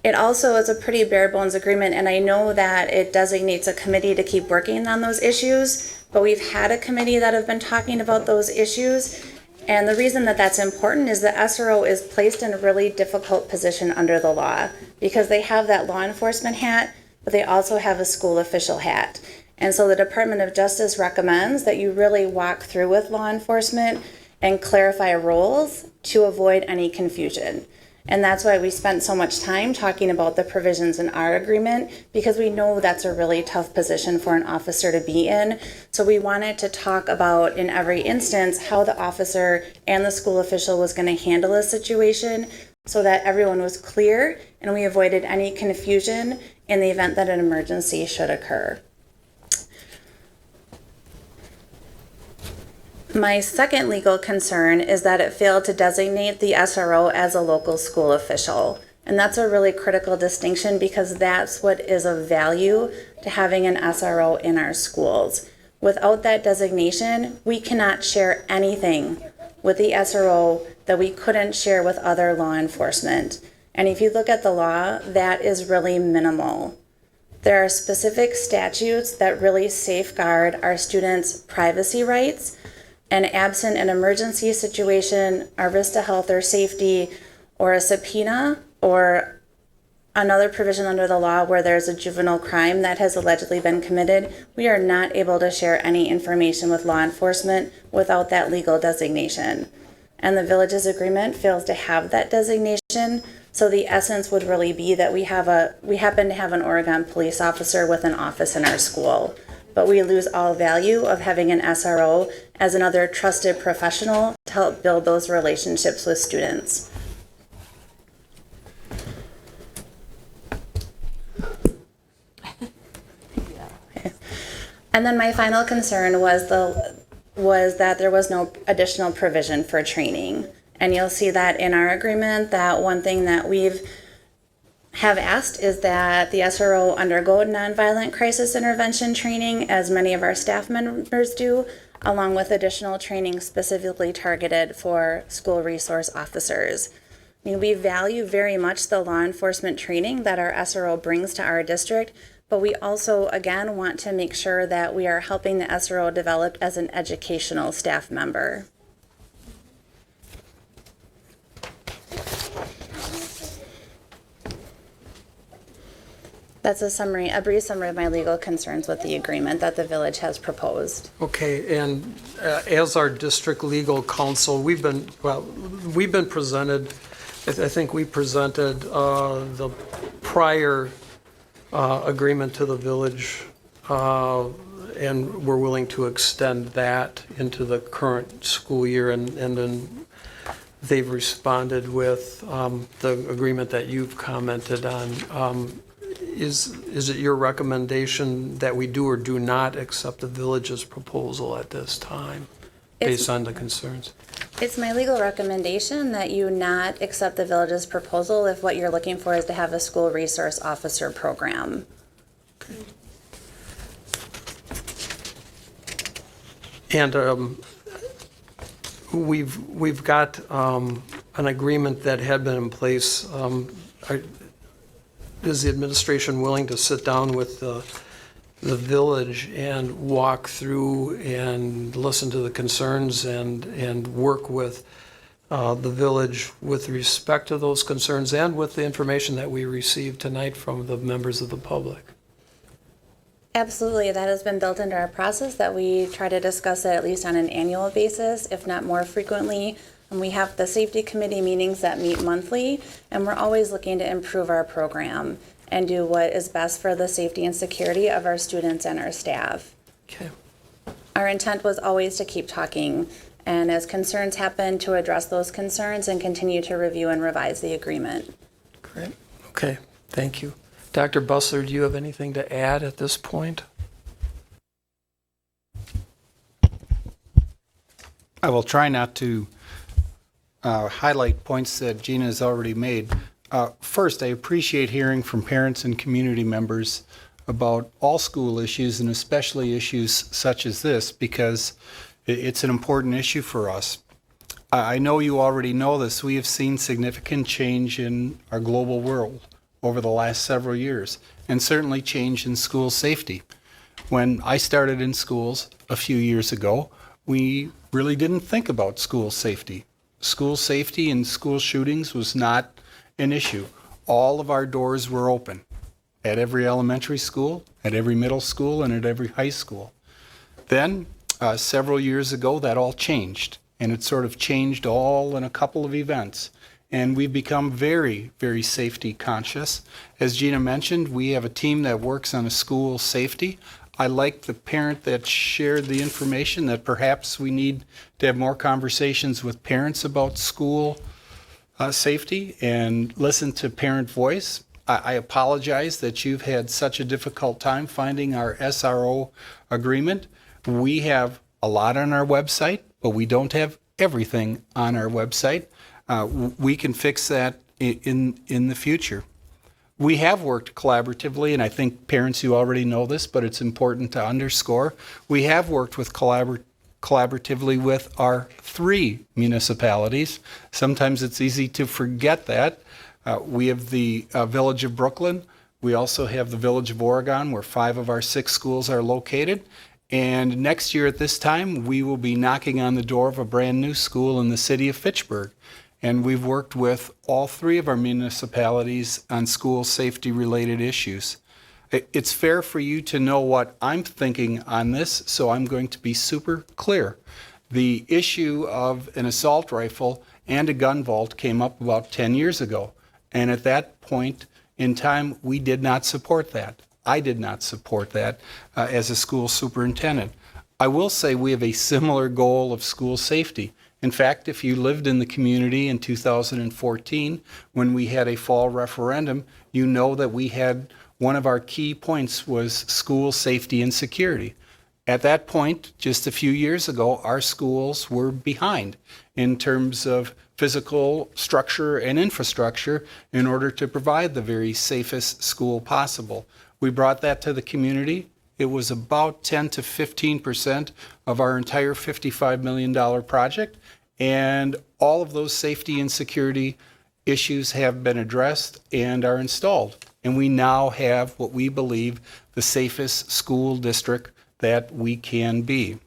It also is a pretty bare bones agreement, and I know that it designates a committee to keep working on those issues, but we've had a committee that have been talking about those issues. And the reason that that's important is the SRO is placed in a really difficult position under the law because they have that law enforcement hat, but they also have a school official hat. And so the Department of Justice recommends that you really walk through with law enforcement and clarify roles to avoid any confusion. And that's why we spent so much time talking about the provisions in our agreement, because we know that's a really tough position for an officer to be in. So we wanted to talk about, in every instance, how the officer and the school official was going to handle a situation so that everyone was clear and we avoided any confusion in the event that an emergency should occur. My second legal concern is that it failed to designate the SRO as a local school official. And that's a really critical distinction because that's what is of value to having an SRO in our schools. Without that designation, we cannot share anything with the SRO that we couldn't share with other law enforcement. And if you look at the law, that is really minimal. There are specific statutes that really safeguard our students' privacy rights. And absent an emergency situation, a risk to health or safety, or a subpoena, or another provision under the law where there's a juvenile crime that has allegedly been committed, we are not able to share any information with law enforcement without that legal designation. And the village's agreement fails to have that designation, so the essence would really be that we happen to have an Oregon police officer with an office in our school. But we lose all value of having an SRO as another trusted professional to help build those relationships with students. Okay. And then my final concern was that there was no additional provision for training. And you'll see that in our agreement, that one thing that we've have asked is that the SRO undergo nonviolent crisis intervention training, as many of our staff members do, along with additional training specifically targeted for school resource officers. I mean, we value very much the law enforcement training that our SRO brings to our district, but we also, again, want to make sure that we are helping the SRO develop as an educational staff member. That's a brief summary of my legal concerns with the agreement that the village has proposed. Okay, and as our district legal counsel, we've been presented, I think we presented the prior agreement to the village and we're willing to extend that into the current school year, and then they've responded with the agreement that you've commented on. Is it your recommendation that we do or do not accept the village's proposal at this time, based on the concerns? It's my legal recommendation that you not accept the village's proposal if what you're looking for is to have a school resource officer program. And we've got an agreement that had been in place. Is the administration willing to sit down with the village and walk through and listen to the concerns and work with the village with respect to those concerns and with the information that we received tonight from the members of the public? Absolutely. That has been built into our process, that we try to discuss it at least on an annual basis, if not more frequently. And we have the safety committee meetings that meet monthly, and we're always looking to improve our program and do what is best for the safety and security of our students and our staff. Okay. Our intent was always to keep talking, and as concerns happen, to address those concerns and continue to review and revise the agreement. Great. Okay. Thank you. Dr. Bustler, do you have anything to add at this point? I will try not to highlight points that Gina has already made. First, I appreciate hearing from parents and community members about all school issues, and especially issues such as this, because it's an important issue for us. I know you already know this. We have seen significant change in our global world over the last several years, and certainly change in school safety. When I started in schools a few years ago, we really didn't think about school safety. School safety and school shootings was not an issue. All of our doors were open at every elementary school, at every middle school, and at every high school. Then, several years ago, that all changed, and it sort of changed all in a couple of events. And we've become very, very safety conscious. As Gina mentioned, we have a team that works on a school safety. I like the parent that shared the information that perhaps we need to have more conversations with parents about school safety and listen to parent voice. I apologize that you've had such a difficult time finding our SRO agreement. We have a lot on our website, but we don't have everything on our website. We can fix that in the future. We have worked collaboratively, and I think parents, you already know this, but it's important to underscore. We have worked with collaboratively with our 3 municipalities. Sometimes it's easy to forget that. We have the Village of Brooklyn. We also have the Village of Oregon, where 5 of our 6 schools are located. And next year at this time, we will be knocking on the door of a brand new school in the city of Fitchburg. And we've worked with all 3 of our municipalities on school safety related issues. It's fair for you to know what I'm thinking on this, so I'm going to be super clear. The issue of an assault rifle and a gun vault came up about 10 years ago. And at that point in time, we did not support that. I did not support that as a school superintendent. I will say we have a similar goal of school safety. In fact, if you lived in the community in 2014, when we had a fall referendum, you know that we had one of our key points was school safety and security. At that point, just a few years ago, our schools were behind in terms of physical structure and infrastructure in order to provide the very safest school possible. We brought that to the community. It was about 10 to 15% of our entire $55 million project, and all of those safety and security issues have been addressed and are installed. And we now have what we believe the safest school district that we can be.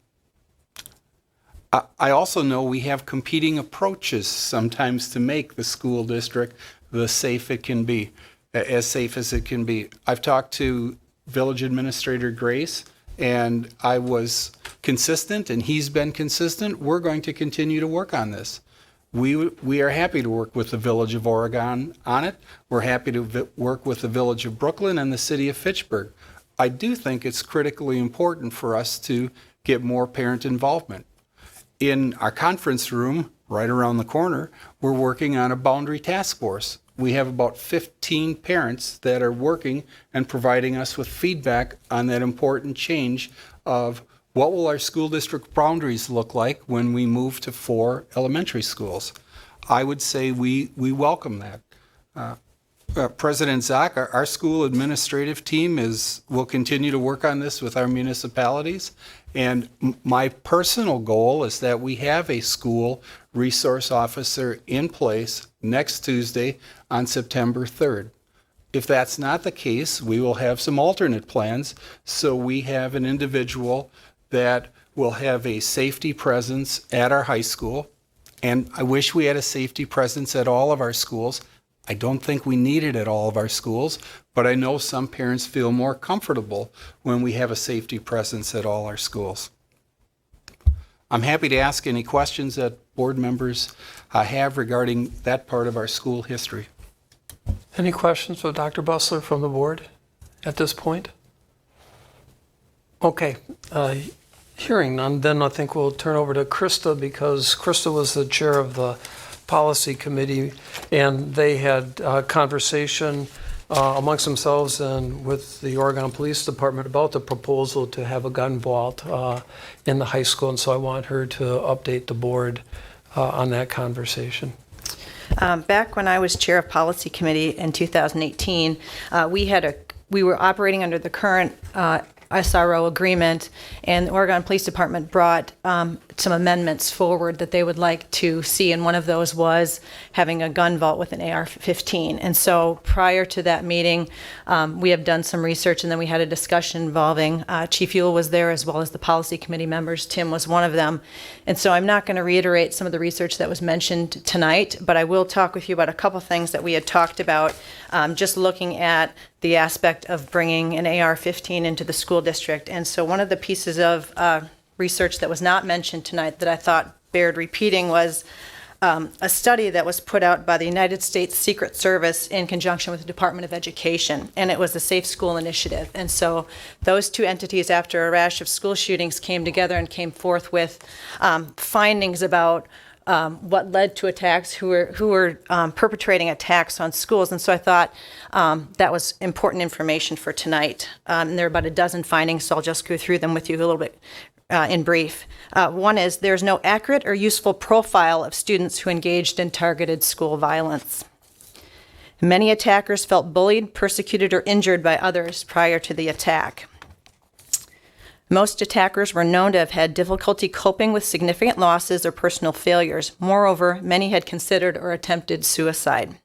I also know we have competing approaches sometimes to make the school district the safe it can be, as safe as it can be. I've talked to Village Administrator Grace, and I was consistent, and he's been consistent. We're going to continue to work on this. We are happy to work with the Village of Oregon on it. We're happy to work with the Village of Brooklyn and the City of Fitchburg. I do think it's critically important for us to get more parent involvement. In our conference room, right around the corner, we're working on a boundary task force. We have about 15 parents that are working and providing us with feedback on that important change of what will our school district boundaries look like when we move to 4 elementary schools. I would say we welcome that. President Zock, our school administrative team will continue to work on this with our municipalities. And my personal goal is that we have a school resource officer in place next Tuesday on September 3rd. If that's not the case, we will have some alternate plans. So we have an individual that will have a safety presence at our high school. And I wish we had a safety presence at all of our schools. I don't think we need it at all of our schools, but I know some parents feel more comfortable when we have a safety presence at all our schools. I'm happy to ask any questions that board members have regarding that part of our school history. Any questions for Dr. Bustler from the board at this point? Okay, hearing none, then I think we'll turn over to Krista, because Krista was the chair of the policy committee, and they had a conversation amongst themselves and with the Oregon Police Department about the proposal to have a gun vault in the high school, and so I want her to update the board on that conversation. Back when I was chair of policy committee in 2018, we were operating under the current SRO agreement, and the Oregon Police Department brought some amendments forward that they would like to see, and one of those was having a gun vault with an AR-15. And so prior to that meeting, we have done some research, and then we had a discussion involving Chief Ewell was there, as well as the policy committee members. Tim was one of them. And so I'm not going to reiterate some of the research that was mentioned tonight, but I will talk with you about a couple things that we had talked about, just looking at the aspect of bringing an AR-15 into the school district. And so one of the pieces of research that was not mentioned tonight that I thought bared repeating was a study that was put out by the United States Secret Service in conjunction with the Department of Education, and it was the Safe School Initiative. And so those two entities, after a rash of school shootings, came together and came forth with findings about what led to attacks, who were perpetrating attacks on schools. And so I thought that was important information for tonight. And there are about a dozen findings, so I'll just go through them with you a little bit in brief. One is there's no accurate or useful profile of students who engaged in targeted school violence. Many attackers felt bullied, persecuted, or injured by others prior to the attack. Most attackers were known to have had difficulty coping with significant losses or personal failures. Moreover, many had considered or attempted suicide.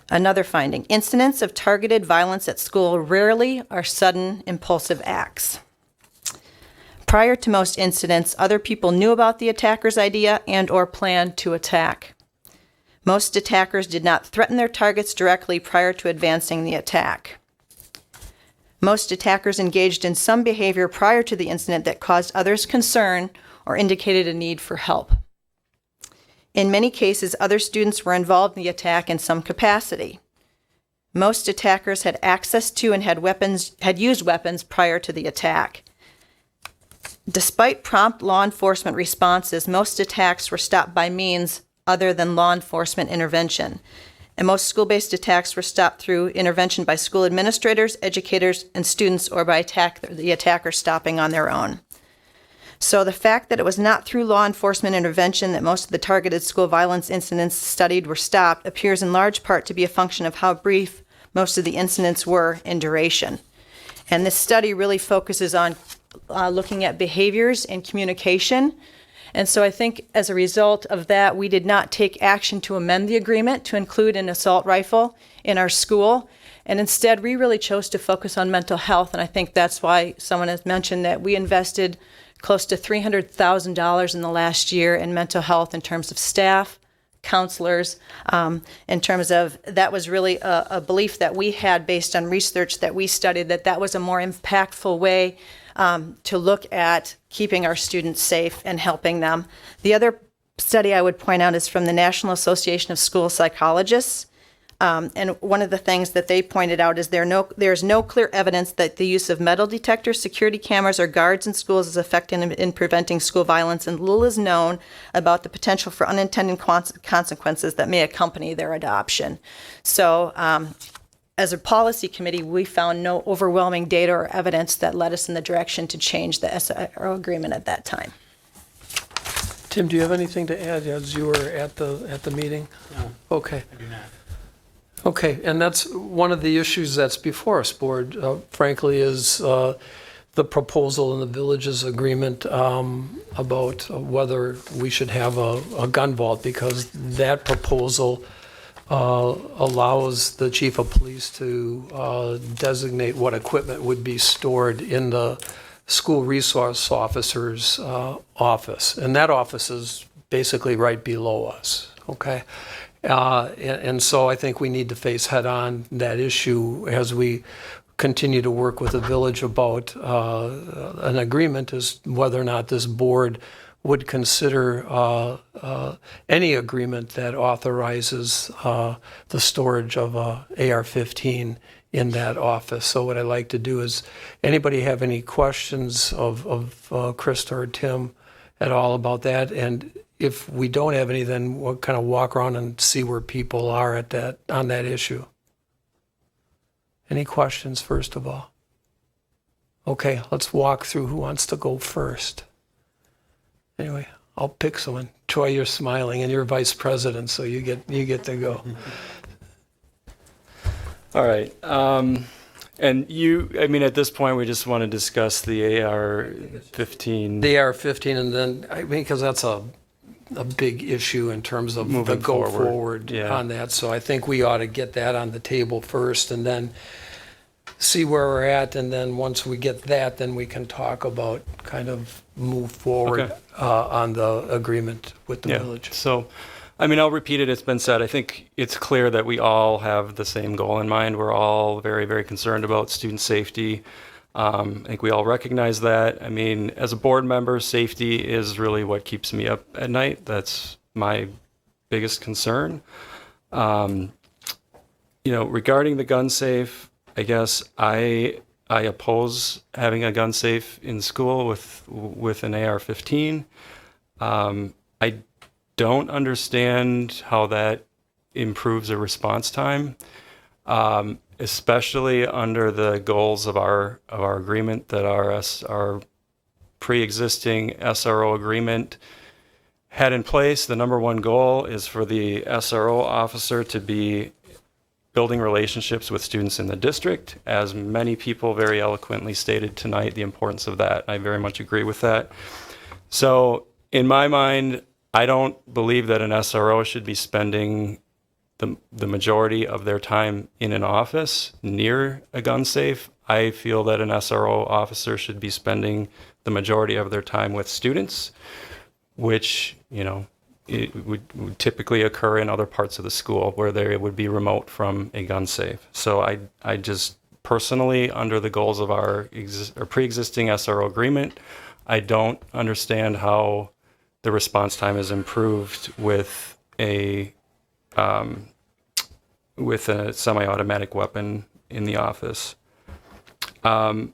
Another finding, incidents of targeted violence at school rarely are sudden, impulsive acts. Prior to most incidents, other people knew about the attacker's idea and/or planned to attack. Most attackers did not threaten their targets directly prior to advancing the attack. Most attackers engaged in some behavior prior to the incident that caused others concern or indicated a need for help. In many cases, other students were involved in the attack in some capacity. Most attackers had access to and had used weapons prior to the attack. Despite prompt law enforcement responses, most attacks were stopped by means other than law enforcement intervention. And most school-based attacks were stopped through intervention by school administrators, educators, and students, or by the attacker stopping on their own. So the fact that it was not through law enforcement intervention that most of the targeted school violence incidents studied were stopped appears in large part to be a function of how brief most of the incidents were in duration. And this study really focuses on looking at behaviors and communication. And so I think as a result of that, we did not take action to amend the agreement to include an assault rifle in our school. And instead, we really chose to focus on mental health. And I think that's why someone has mentioned that we invested close to $300,000 in the last year in mental health in terms of staff, counselors, in terms of that was really a belief that we had based on research that we studied, that was a more impactful way to look at keeping our students safe and helping them. The other study I would point out is from the National Association of School Psychologists. And one of the things that they pointed out is there's no clear evidence that the use of metal detectors, security cameras, or guards in schools is effective in preventing school violence, and little is known about the potential for unintended consequences that may accompany their adoption. So, as a policy committee, we found no overwhelming data or evidence that led us in the direction to change the SRO agreement at that time. Tim, do you have anything to add as you were at the meeting? No. Okay. I do not. Okay, and that's one of the issues that's before us, Board, frankly, is the proposal in the village's agreement about whether we should have a gun vault, because that proposal allows the chief of police to designate what equipment would be stored in the school resource officer's office. And that office is basically right below us, okay? And so I think we need to face head-on that issue as we continue to work with the village about an agreement as whether or not this board would consider any agreement that authorizes the storage of a AR-15 in that office. So what I'd like to do is, anybody have any questions of Krista or Tim at all about that? And if we don't have any, then we'll kind of walk around and see where people are at on that issue. Any questions, first of all? Okay, let's walk through who wants to go first. Anyway, I'll pick someone. Troy, you're smiling, and you're vice president, so you get to go. All right. And at this point, we just want to discuss the AR-15. The AR-15, and then, because that's a big issue in terms of Moving the go forward. forward Yeah. on that. So I think we ought to get that on the table first, and then see where we're at, and then once we get that, then we can talk about kind of move forward Okay. on the agreement with the Yeah. village. So, I'll repeat it. It's been said. I think it's clear that we all have the same goal in mind. We're all very, very concerned about student safety. I think we all recognize that. As a board member, safety is really what keeps me up at night. That's my biggest concern. Regarding the gun safe, I guess I oppose having a gun safe in school with an AR-15. I don't understand how that improves a response time, especially under the goals of our agreement that our pre-existing SRO agreement had in place. The number one goal is for the SRO officer to be building relationships with students in the district, as many people very eloquently stated tonight the importance of that. I very much agree with that. So in my mind, I don't believe that an SRO should be spending the majority of their time in an office near a gun safe. I feel that an SRO officer should be spending the majority of their time with students, which, it would typically occur in other parts of the school where they would be remote from a gun safe. So I just personally, under the goals of our pre-existing SRO agreement, I don't understand how the response time is improved with a semi-automatic weapon in the office. Along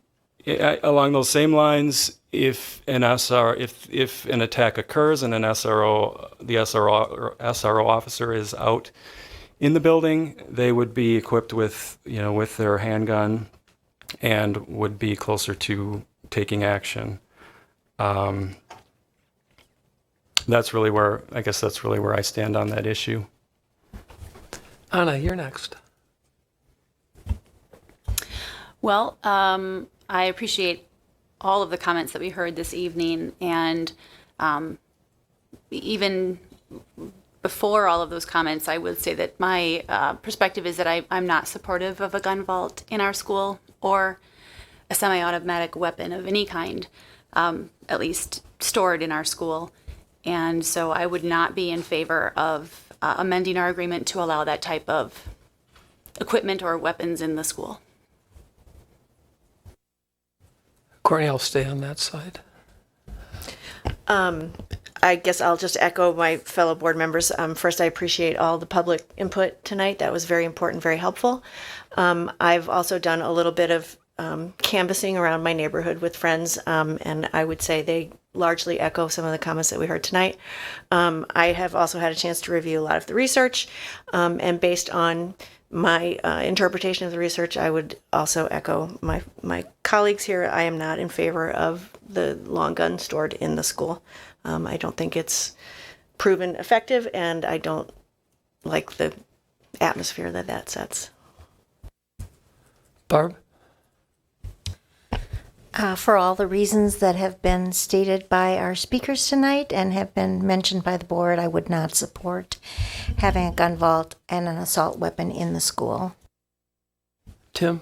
those same lines, if an attack occurs and the SRO officer is out in the building, they would be equipped with their handgun and would be closer to taking action. That's really where I stand on that issue. Anna, you're next. Well, I appreciate all of the comments that we heard this evening, and even before all of those comments, I would say that my perspective is that I'm not supportive of a gun vault in our school or a semi-automatic weapon of any kind, at least stored in our school. And so I would not be in favor of amending our agreement to allow that type of equipment or weapons in the school. Courtney, I'll stay on that side. I guess I'll just echo my fellow board members. First, I appreciate all the public input tonight. That was very important, very helpful. I've also done a little bit of canvassing around my neighborhood with friends, and I would say they largely echo some of the comments that we heard tonight. I have also had a chance to review a lot of the research, and based on my interpretation of the research, I would also echo my colleagues here. I am not in favor of the long gun stored in the school. I don't think it's proven effective, and I don't like the atmosphere that sets. Barb? For all the reasons that have been stated by our speakers tonight and have been mentioned by the board, I would not support having a gun vault and an assault weapon in the school. Tim?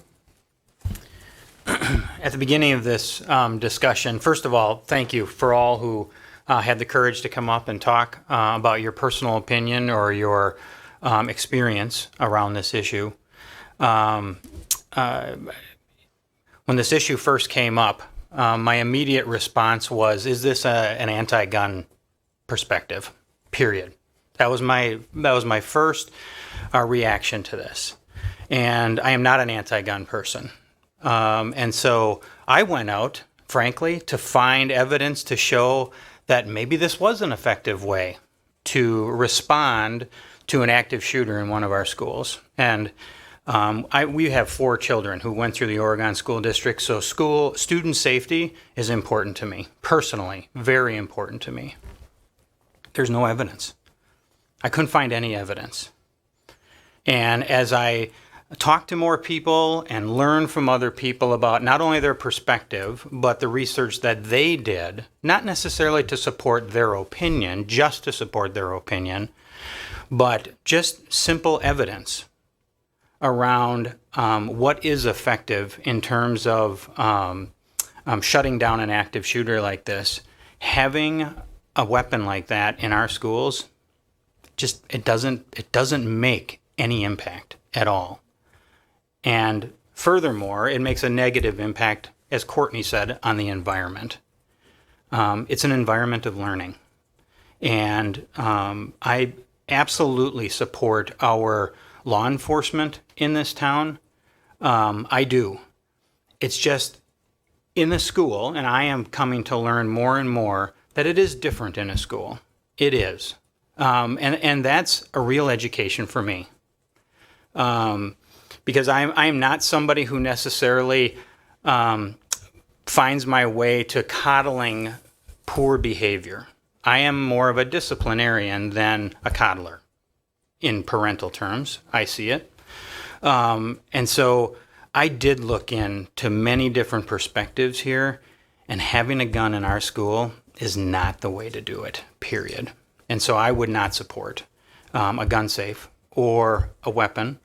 At the beginning of this discussion, first of all, thank you for all who had the courage to come up and talk about your personal opinion or your experience around this issue. When this issue first came up, my immediate response was, is this an anti-gun perspective? Period. That was my first reaction to this. And I am not an anti-gun person. And so I went out, frankly, to find evidence to show that maybe this was an effective way to respond to an active shooter in one of our schools. And we have 4 children who went through the Oregon School District, so student safety is important to me, personally, very important to me. There's no evidence. I couldn't find any evidence. And as I talk to more people and learn from other people about not only their perspective, but the research that they did, not necessarily to support their opinion, just to support their opinion, but just simple evidence around what is effective in terms of shutting down an active shooter like this. Having a weapon like that in our schools, just it doesn't make any impact at all. And furthermore, it makes a negative impact, as Courtney said, on the environment. It's an environment of learning. And I absolutely support our law enforcement in this town. I do. It's just in the school, and I am coming to learn more and more that it is different in a school. It is. And that's a real education for me. Because I'm not somebody who necessarily finds my way to coddling poor behavior. I am more of a disciplinarian than a coddler. In parental terms, I see it. And so I did look into many different perspectives here, and having a gun in our school is not the way to do it, period. And so I would not support a gun safe or a weapon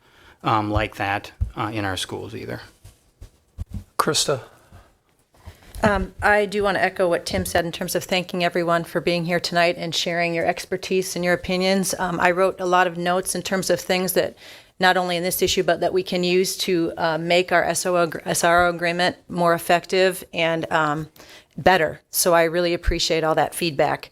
like that in our schools either. Krista? I do want to echo what Tim said in terms of thanking everyone for being here tonight and sharing your expertise and your opinions. I wrote a lot of notes in terms of things that not only in this issue, but that we can use to make our SRO agreement more effective and better. So I really appreciate all that feedback.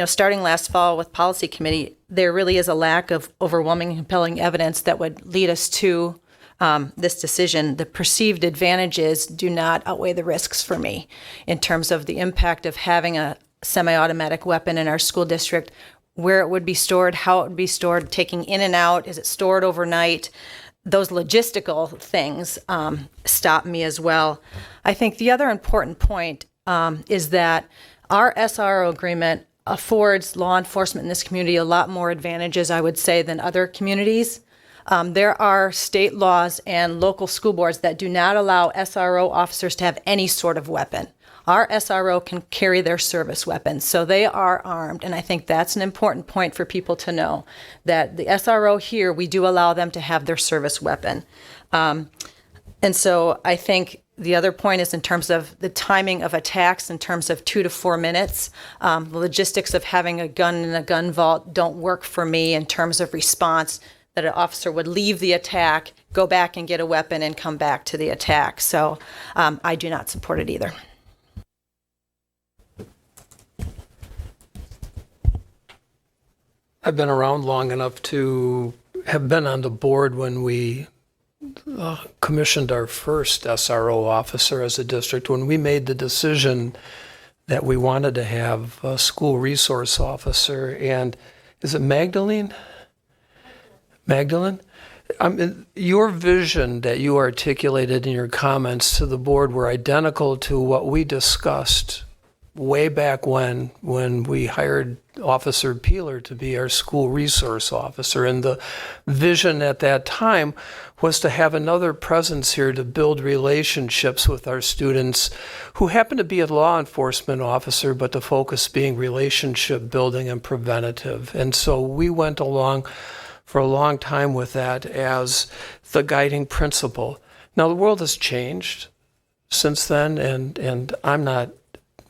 Starting last fall with policy committee, there really is a lack of overwhelming and compelling evidence that would lead us to this decision. The perceived advantages do not outweigh the risks for me in terms of the impact of having a semi-automatic weapon in our school district, where it would be stored, how it would be stored, taking in and out, is it stored overnight? Those logistical things stop me as well. I think the other important point is that our SRO agreement affords law enforcement in this community a lot more advantages, I would say, than other communities. There are state laws and local school boards that do not allow SRO officers to have any sort of weapon. Our SRO can carry their service weapons, so they are armed, and I think that's an important point for people to know, that the SRO here, we do allow them to have their service weapon. And so I think the other point is in terms of the timing of attacks, in terms of 2 to 4 minutes. The logistics of having a gun in a gun vault don't work for me in terms of response, that an officer would leave the attack, go back and get a weapon, and come back to the attack. So I do not support it either. I've been around long enough to have been on the board when we commissioned our first SRO officer as a district, when we made the decision that we wanted to have a school resource officer. And is it Magdalene? Magdalene? Your vision that you articulated in your comments to the board were identical to what we discussed way back when we hired Officer Peeler to be our school resource officer. And the vision at that time was to have another presence here to build relationships with our students who happen to be a law enforcement officer, but the focus being relationship building and preventative. And so we went along for a long time with that as the guiding principle. Now, the world has changed since then, and I'm not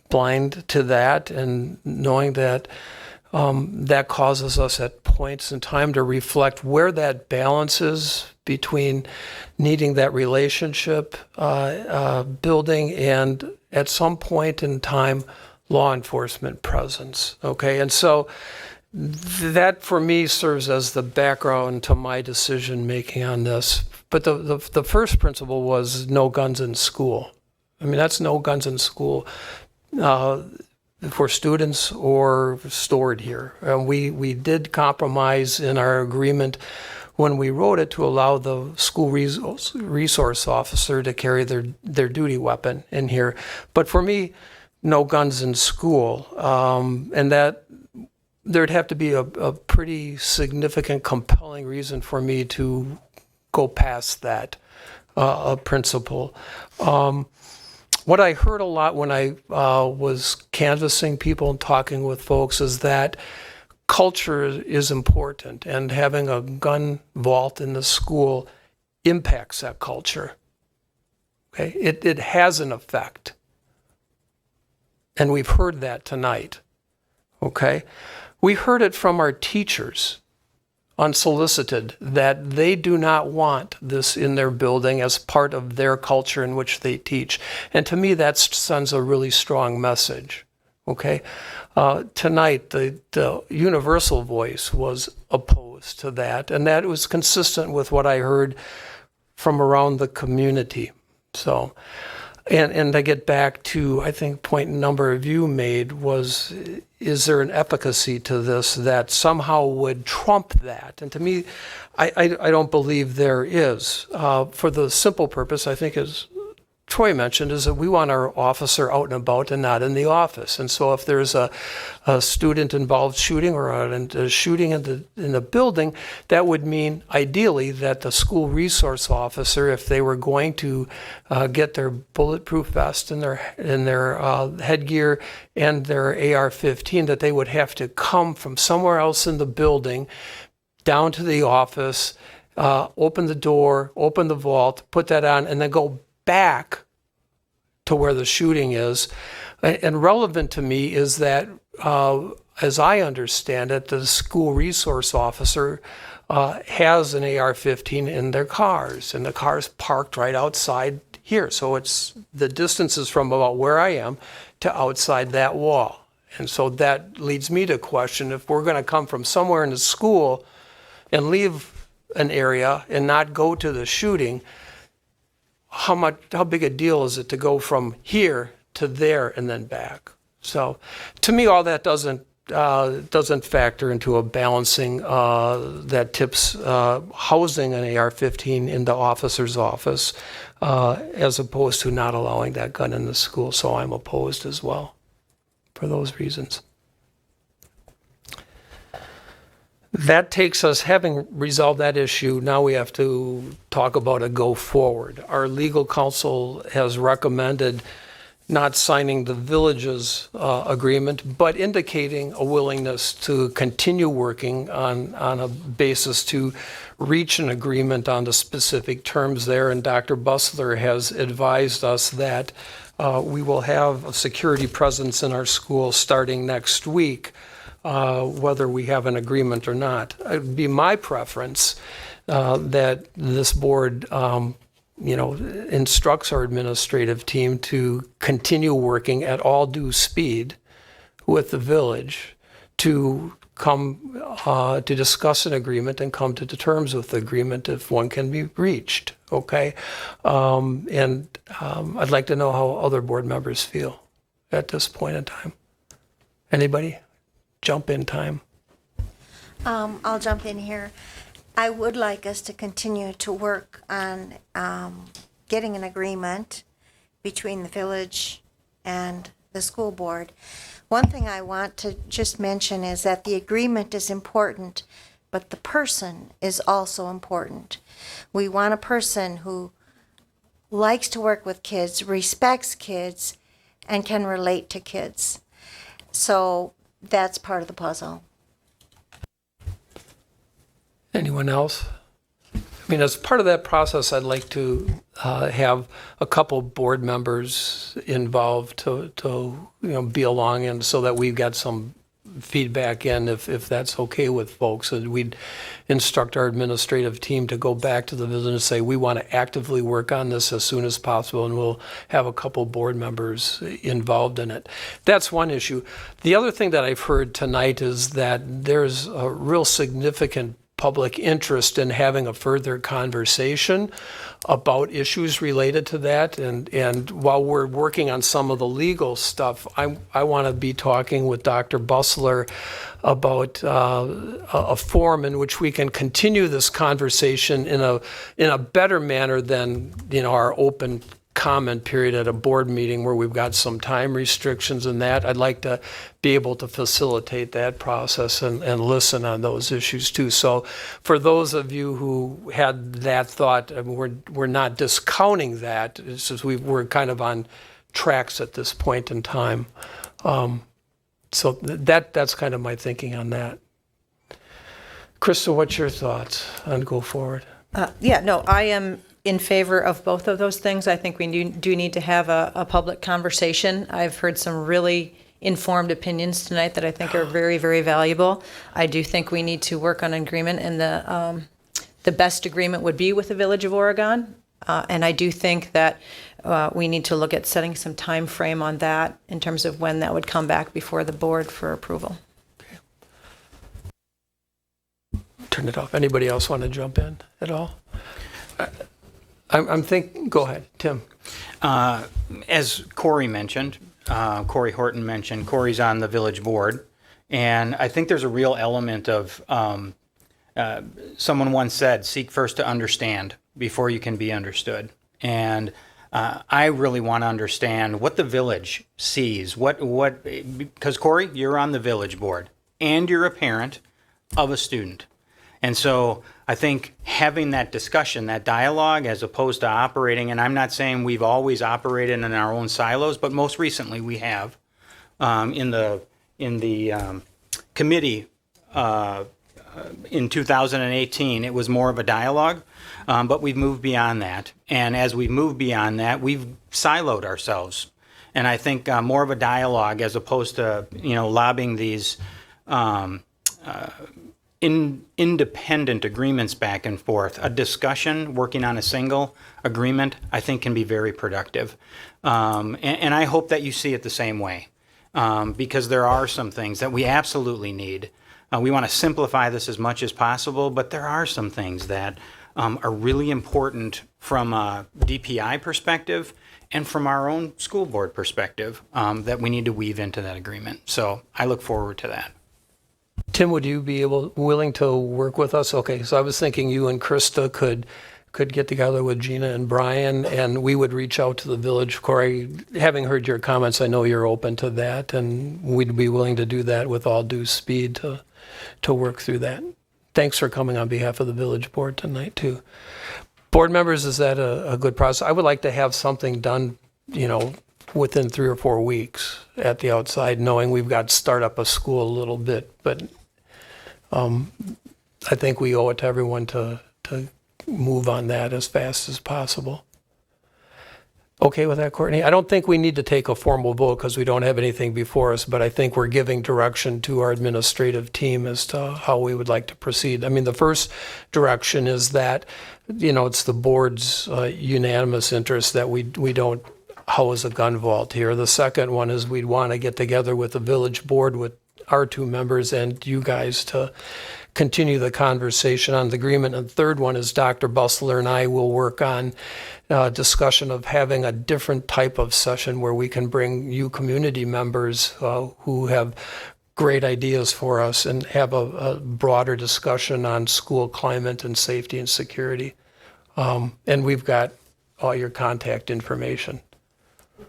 blind to that, and knowing that that causes us at points in time to reflect where that balance is between needing that relationship building and at some point in time law enforcement presence. Okay, and so that for me serves as the background to my decision making on this. But the first principle was no guns in school. I mean, that's no guns in school for students or stored here. And we did compromise in our agreement when we wrote it to allow the school resource officer to carry their duty weapon in here. But for me, no guns in school. And that there'd have to be a pretty significant, compelling reason for me to go past that principle. What I heard a lot when I was canvassing people and talking with folks is that culture is important, and having a gun vault in the school impacts that culture. Okay, it has an effect, and we've heard that tonight. Okay, we heard it from our teachers, unsolicited, that they do not want this in their building as part of their culture in which they teach. And to me, that sends a really strong message. Okay, tonight the universal voice was opposed to that, and that was consistent with what I heard from around the community. So, and to get back to, I think, point a number of you made was, is there an efficacy to this that somehow would trump that? And to me, I don't believe there is. For the simple purpose, I think, as Troy mentioned, is that we want our officer out and about and not in the office. And so if there's a student-involved shooting or a shooting in the building, that would mean ideally that the school resource officer, if they were going to get their bulletproof vest and their headgear and their AR-15, that they would have to come from somewhere else in the building down to the office, open the door, open the vault, put that on, and then go back to where the shooting is. And relevant to me is that, as I understand it, the school resource officer has an AR-15 in their cars, and the car's parked right outside here. So it's the distance is from about where I am to outside that wall. And so that leads me to question, if we're going to come from somewhere in the school and leave an area and not go to the shooting, how big a deal is it to go from here to there and then back? So to me, all that doesn't factor into a balancing that tips housing an AR-15 in the officer's office as opposed to not allowing that gun in the school. So I'm opposed as well for those reasons. That takes us, having resolved that issue, now we have to talk about a go forward. Our legal counsel has recommended not signing the village's agreement, but indicating a willingness to continue working on a basis to reach an agreement on the specific terms there. And Dr. Bustler has advised us that we will have a security presence in our school starting next week, whether we have an agreement or not. It would be my preference that this board instructs our administrative team to continue working at all due speed with the village to come to discuss an agreement and come to terms with the agreement if one can be reached, okay? I'd like to know how other board members feel at this point in time. Anybody? Jump in time. I'll jump in here. I would like us to continue to work on getting an agreement between the village and the school board. One thing I want to just mention is that the agreement is important, but the person is also important. We want a person who likes to work with kids, respects kids, and can relate to kids. So that's part of the puzzle. Anyone else? I mean, as part of that process, I'd like to have a couple board members involved to be along, and so that we've got some feedback in, if that's okay with folks. And we'd instruct our administrative team to go back to the village and say, we want to actively work on this as soon as possible, and we'll have a couple board members involved in it. That's one issue. The other thing that I've heard tonight is that there's a real significant public interest in having a further conversation about issues related to that. And while we're working on some of the legal stuff, I want to be talking with Dr. Bustler about a forum in which we can continue this conversation in a better manner than our open comment period at a board meeting where we've got some time restrictions and that. I'd like to be able to facilitate that process and listen on those issues too. So for those of you who had that thought, I mean, we're not discounting that. It's just we're kind of on tracks at this point in time. So that's kind of my thinking on that. Krista, what's your thoughts on go forward? I am in favor of both of those things. I think we do need to have a public conversation. I've heard some really informed opinions tonight that I think are very, very valuable. I do think we need to work on an agreement, and the best agreement would be with the Village of Oregon. And I do think that we need to look at setting some time frame on that in terms of when that would come back before the board for approval. Turn it off. Anybody else want to jump in at all? I'm thinking, go ahead, Tim. As Corey mentioned, Corey Horton mentioned, Corey's on the village board. And I think there's a real element of, someone once said, seek first to understand before you can be understood. And I really want to understand what the village sees, because Corey, you're on the village board and you're a parent of a student. And so I think having that discussion, that dialogue, as opposed to operating, and I'm not saying we've always operated in our own silos, but most recently we have in the committee in 2018, it was more of a dialogue, but we've moved beyond that. And as we've moved beyond that, we've siloed ourselves. And I think more of a dialogue as opposed to, lobbing these independent agreements back and forth. A discussion working on a single agreement, I think, can be very productive. And I hope that you see it the same way, because there are some things that we absolutely need. We want to simplify this as much as possible, but there are some things that are really important from a DPI perspective and from our own school board perspective that we need to weave into that agreement. So I look forward to that. Tim, would you be willing to work with us? Okay, so I was thinking you and Krista could get together with Gina and Brian, and we would reach out to the village. Corey, having heard your comments, I know you're open to that, and we'd be willing to do that with all due speed to work through that. Thanks for coming on behalf of the village board tonight, too. Board members, is that a good process? I would like to have something done, within 3 or 4 weeks at the outside, knowing we've got to start up a school a little bit. But I think we owe it to everyone to move on that as fast as possible. Okay with that, Courtney? I don't think we need to take a formal vote because we don't have anything before us, but I think we're giving direction to our administrative team as to how we would like to proceed. I mean, the first direction is that, it's the board's unanimous interest that we don't house a gun vault here. The second one is we'd want to get together with the village board with our two members and you guys to continue the conversation on the agreement. And the third one is Dr. Bustler and I will work on discussion of having a different type of session where we can bring you community members who have great ideas for us and have a broader discussion on school climate and safety and security. And we've got all your contact information.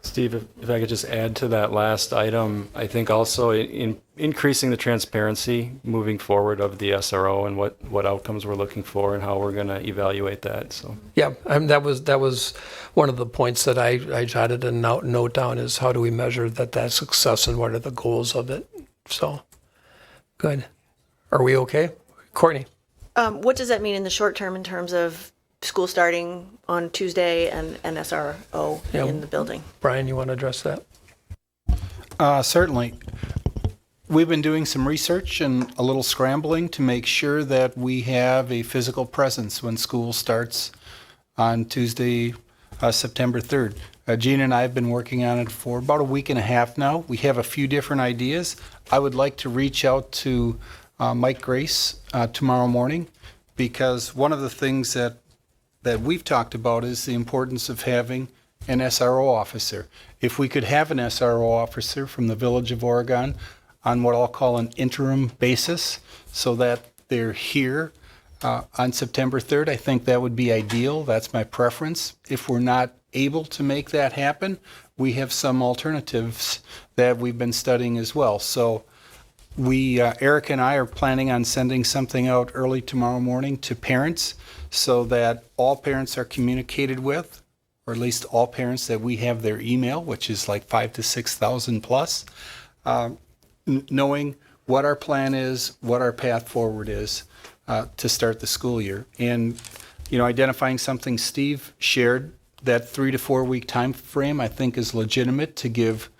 Steve, if I could just add to that last item, I think also in increasing the transparency moving forward of the SRO and what outcomes we're looking for and how we're going to evaluate that. So yeah, that was one of the points that I jotted a note down is how do we measure that success and what are the goals of it. So good. Are we okay? Courtney? What does that mean in the short term in terms of school starting on Tuesday and SRO in the building? Brian, you want to address that? Certainly. We've been doing some research and a little scrambling to make sure that we have a physical presence when school starts on Tuesday, September 3rd. Gina and I have been working on it for about a week and a half now. We have a few different ideas. I would like to reach out to Mike Grace tomorrow morning, because one of the things that we've talked about is the importance of having an SRO officer. If we could have an SRO officer from the Village of Oregon on what I'll call an interim basis so that they're here on September 3rd, I think that would be ideal. That's my preference. If we're not able to make that happen, we have some alternatives that we've been studying as well. So Eric and I are planning on sending something out early tomorrow morning to parents so that all parents are communicated with, or at least all parents that we have their email, which is like 5,000 to 6,000 plus, knowing what our plan is, what our path forward is to start the school year. And, identifying something Steve shared, that 3 to 4 week time frame, I think is legitimate to give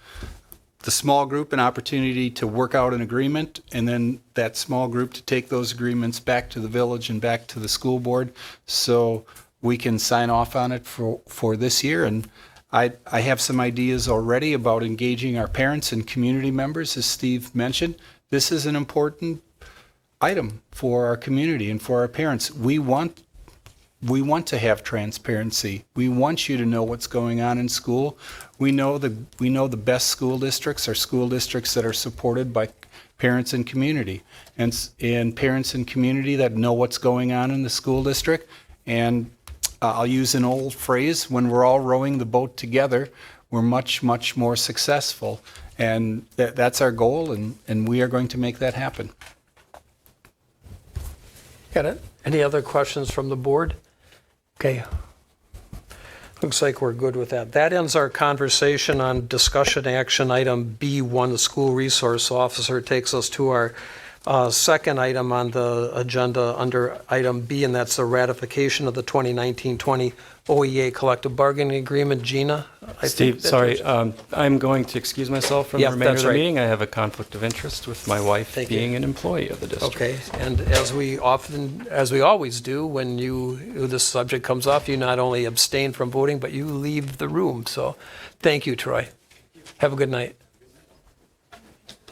the small group an opportunity to work out an agreement, and then that small group to take those agreements back to the village and back to the school board so we can sign off on it for this year. And I have some ideas already about engaging our parents and community members, as Steve mentioned. This is an important item for our community and for our parents. We want to have transparency. We want you to know what's going on in school. We know the best school districts are school districts that are supported by parents and community, and parents and community that know what's going on in the school district. And I'll use an old phrase: when we're all rowing the boat together, we're much, much more successful. And that's our goal, and we are going to make that happen. Got it. Any other questions from the board? Okay. Looks like we're good with that. That ends our conversation on discussion action item B1. The school resource officer takes us to our second item on the agenda under item B, and that's the ratification of the 2019-20 OEA collective bargaining agreement. Gina? Steve, sorry, I'm going to excuse myself from the remainder of the meeting. I have a conflict of interest with my wife being an employee of the district. Okay, and as we always do, when this subject comes up, you not only abstain from voting, but you leave the room. So thank you, Troy. Have a good night.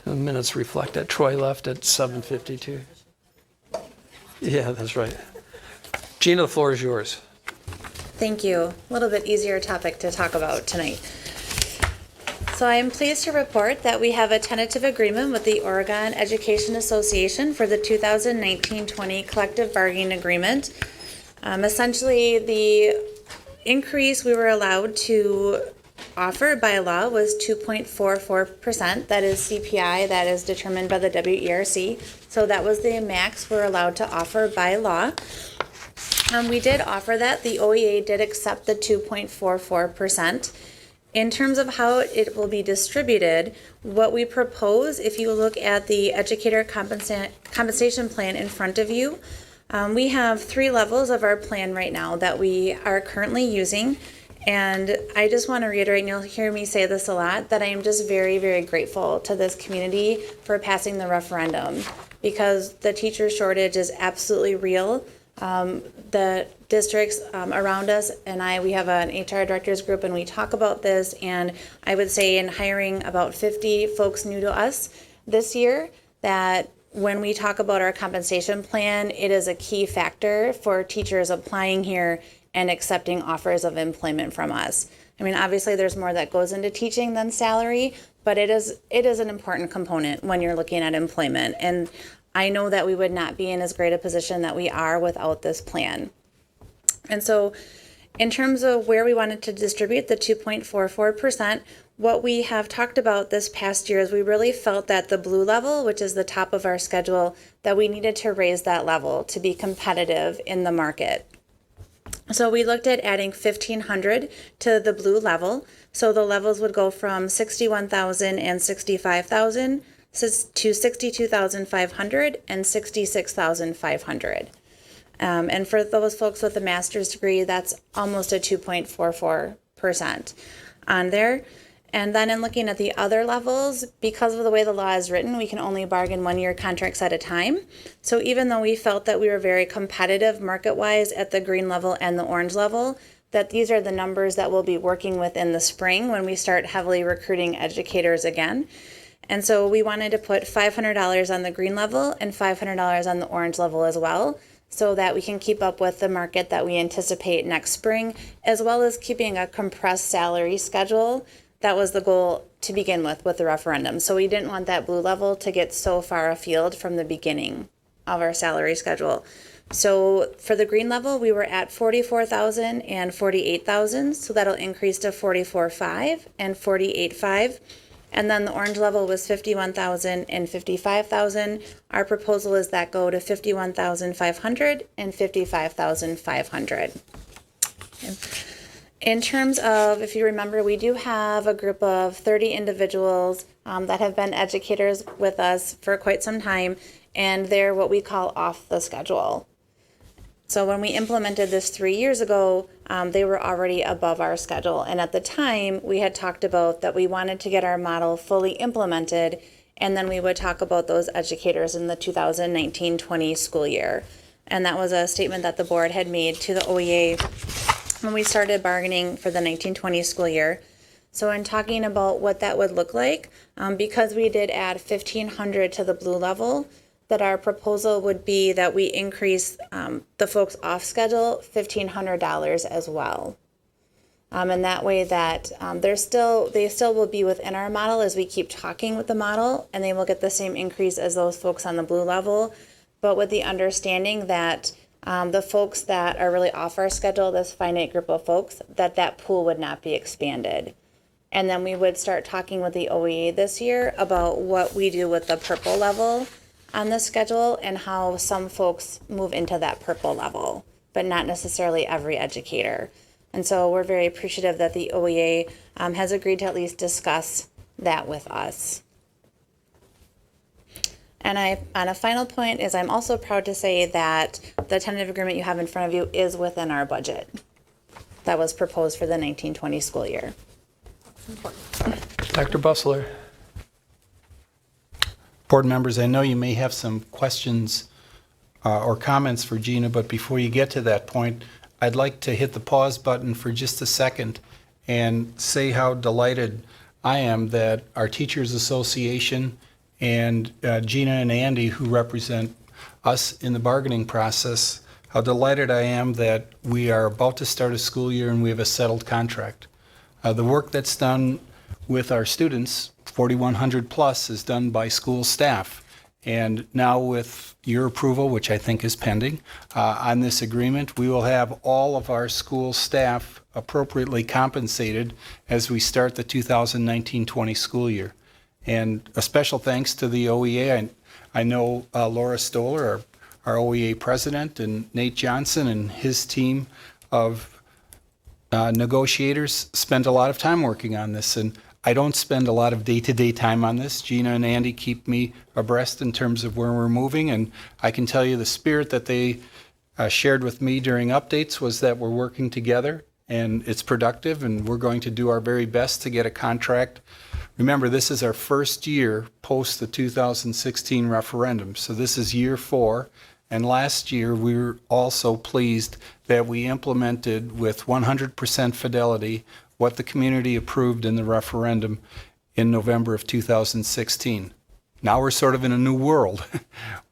The minutes reflect that Troy left at 7:52. Yeah, that's right. Gina, the floor is yours. Thank you. A little bit easier topic to talk about tonight. So I am pleased to report that we have a tentative agreement with the Oregon Education Association for the 2019-20 collective bargaining agreement. Essentially, the increase we were allowed to offer by law was 2.44%. That is CPI, that is determined by the WERC. So that was the max we're allowed to offer by law. We did offer that. The OEA did accept the 2.44%. In terms of how it will be distributed, what we propose, if you look at the educator compensation plan in front of you, we have 3 levels of our plan right now that we are currently using. And I just want to reiterate, and you'll hear me say this a lot, that I am just very, very grateful to this community for passing the referendum, because the teacher shortage is absolutely real. The districts around us and we have an HR directors group, and we talk about this, and I would say in hiring about 50 folks new to us, this year that when we talk about our compensation plan, it is a key factor for teachers applying here and accepting offers of employment from us. I mean, obviously there's more that goes into teaching than salary, but it is an important component when you're looking at employment. And I know that we would not be in as great a position that we are without this plan. And so in terms of where we wanted to distribute the 2.44%, what we have talked about this past year is we really felt that the blue level, which is the top of our schedule, that we needed to raise that level to be competitive in the market. So we looked at adding 1,500 to the blue level. So the levels would go from 61,000 and 65,000 to 62,500 and 66,500. And for those folks with a master's degree, that's almost a 2.44% on there. And then in looking at the other levels, because of the way the law is written, we can only bargain 1-year contracts at a time. So even though we felt that we were very competitive market-wise at the green level and the orange level, that these are the numbers that we'll be working with in the spring when we start heavily recruiting educators again. And so we wanted to put $500 on the green level and $500 on the orange level as well, so that we can keep up with the market that we anticipate next spring, as well as keeping a compressed salary schedule. That was the goal to begin with the referendum. So we didn't want that blue level to get so far afield from the beginning of our salary schedule. So for the green level, we were at 44,000 and 48,000. So that'll increase to 44.5 and 48.5. And then the orange level was 51,000 and 55,000. Our proposal is that go to 51,500 and 55,500. In terms of, if you remember, we do have a group of 30 individuals that have been educators with us for quite some time, and they're what we call off the schedule. So when we implemented this 3 years ago, they were already above our schedule. And at the time, we had talked about that we wanted to get our model fully implemented, and then we would talk about those educators in the 2019-20 school year. And that was a statement that the board had made to the OEA when we started bargaining for the 1920 school year. So in talking about what that would look like, because we did add 1,500 to the blue level, that our proposal would be that we increase the folks off schedule $1,500 as well. And that way that they still will be within our model as we keep talking with the model, and they will get the same increase as those folks on the blue level, but with the understanding that the folks that are really off our schedule, this finite group of folks, that pool would not be expanded. And then we would start talking with the OEA this year about what we do with the purple level on the schedule and how some folks move into that purple level, but not necessarily every educator. And so we're very appreciative that the OEA has agreed to at least discuss that with us. And on a final point is I'm also proud to say that the tentative agreement you have in front of you is within our budget that was proposed for the 1920 school year. Dr. Bussler. Board members, I know you may have some questions or comments for Gina, but before you get to that point, I'd like to hit the pause button for just a second and say how delighted I am that our Teachers Association and Gina and Andy, who represent us in the bargaining process, how delighted I am that we are about to start a school year and we have a settled contract. The work that's done with our students, 4,100 plus, is done by school staff. And now with your approval, which I think is pending, on this agreement, we will have all of our school staff appropriately compensated as we start the 2019-20 school year. And a special thanks to the OEA. I know Laura Stoller, our OEA president, and Nate Johnson and his team of negotiators spent a lot of time working on this. And I don't spend a lot of day-to-day time on this. Gina and Andy keep me abreast in terms of where we're moving. And I can tell you the spirit that they shared with me during updates was that we're working together and it's productive, and we're going to do our very best to get a contract. Remember, this is our first year post the 2016 referendum, so this is year 4. And last year, we were also pleased that we implemented with 100% fidelity what the community approved in the referendum in November of 2016. Now we're sort of in a new world.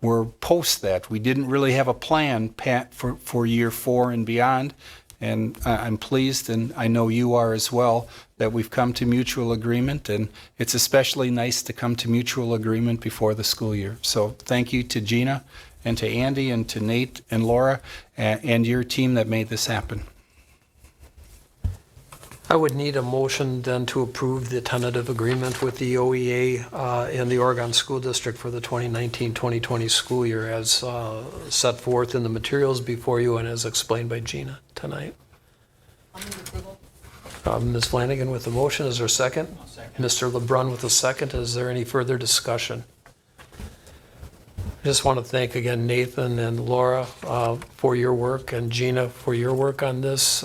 We're post that. We didn't really have a plan for year 4 and beyond. And I'm pleased, and I know you are as well, that we've come to mutual agreement. And it's especially nice to come to mutual agreement before the school year. So thank you to Gina and to Andy and to Nate and Laura and your team that made this happen. I would need a motion then to approve the tentative agreement with the OEA and the Oregon School District for the 2019-2020 school year as set forth in the materials before you and as explained by Gina tonight. Ms. Flanagan with the motion. Is there a second? Mr. LeBrun with a second. Is there any further discussion? I just want to thank again Nathan and Laura for your work and Gina for your work on this.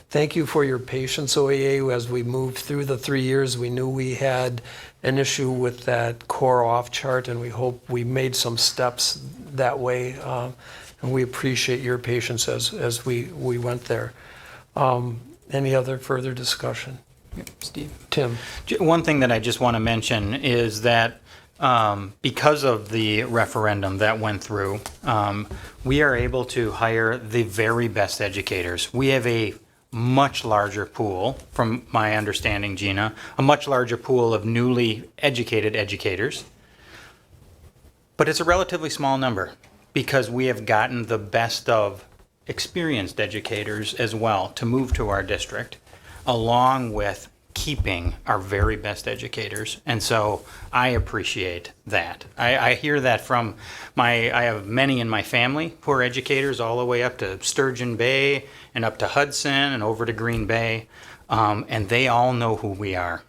Thank you for your patience, OEA, as we moved through the 3 years. We knew we had an issue with that core off chart, and we hope we made some steps that way. And we appreciate your patience as we went there. Any other further discussion? Steve? Tim? One thing that I just want to mention is that because of the referendum that went through, we are able to hire the very best educators. We have a much larger pool, from my understanding, Gina, a much larger pool of newly educated educators. But it's a relatively small number because we have gotten the best of experienced educators as well to move to our district, along with keeping our very best educators. And so I appreciate that. I hear that from I have many in my family who are educators all the way up to Sturgeon Bay and up to Hudson and over to Green Bay. And they all know who we are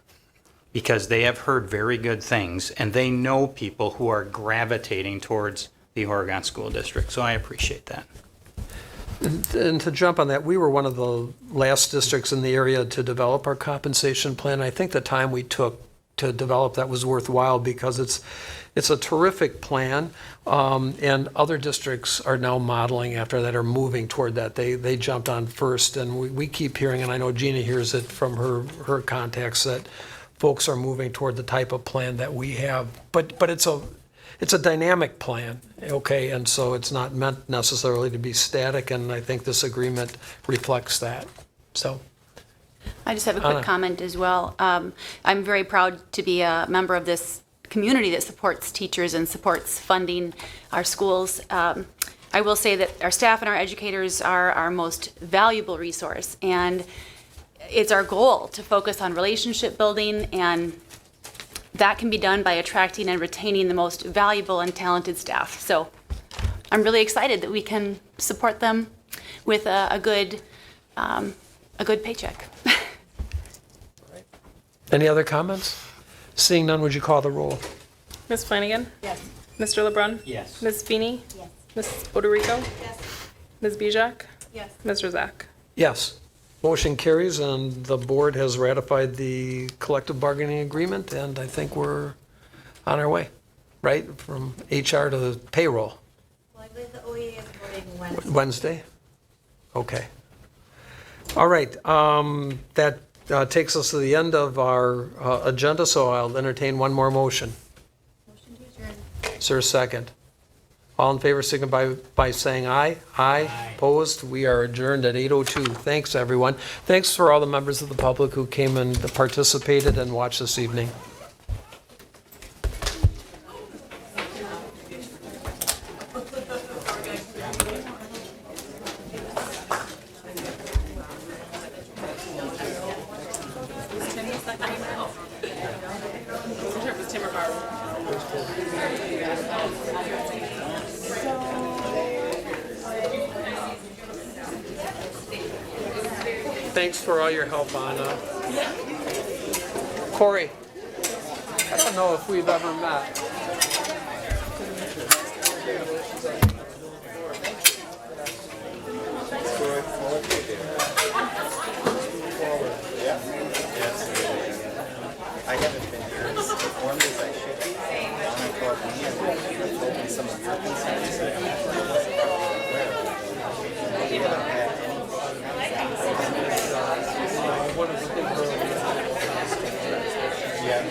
because they have heard very good things and they know people who are gravitating towards the Oregon School District. So I appreciate that. And to jump on that, we were one of the last districts in the area to develop our compensation plan. I think the time we took to develop that was worthwhile because it's a terrific plan, and other districts are now modeling after that, are moving toward that. They jumped on first, and we keep hearing, and I know Gina hears it from her contacts, that folks are moving toward the type of plan that we have. But it's a dynamic plan, okay, and so it's not meant necessarily to be static, and I think this agreement reflects that. So, I just have a quick comment as well. I'm very proud to be a member of this community that supports teachers and supports funding our schools. I will say that our staff and our educators are our most valuable resource, and it's our goal to focus on relationship building, and that can be done by attracting and retaining the most valuable and talented staff. So I'm really excited that we can support them with a good paycheck. Any other comments? Seeing none, would you call the roll? Ms. Flanagan? Yes. Mr. LeBrun? Yes. Ms. Feeney? Yes. Ms. Oderico? Yes. Ms. Bijak? Yes. Mr. Zak? Yes. Motion carries, and the board has ratified the collective bargaining agreement, and I think we're on our way, right? From HR to payroll. Well, I believe the OEA is voting Wednesday. Wednesday? Okay. All right, that takes us to the end of our agenda, so I'll entertain one more motion. Motion to adjourn. Is there a second? All in favor, signify by saying aye. Aye. Opposed? We are adjourned at 8:02. Thanks, everyone. Thanks for all the members of the public who came and participated and watched this evening. Thanks for all your help, Anna. Corey, I don't know if we've ever met. I haven't been here as informed as I should be. Donna called me and told me some of your concerns. We haven't had any. Yeah.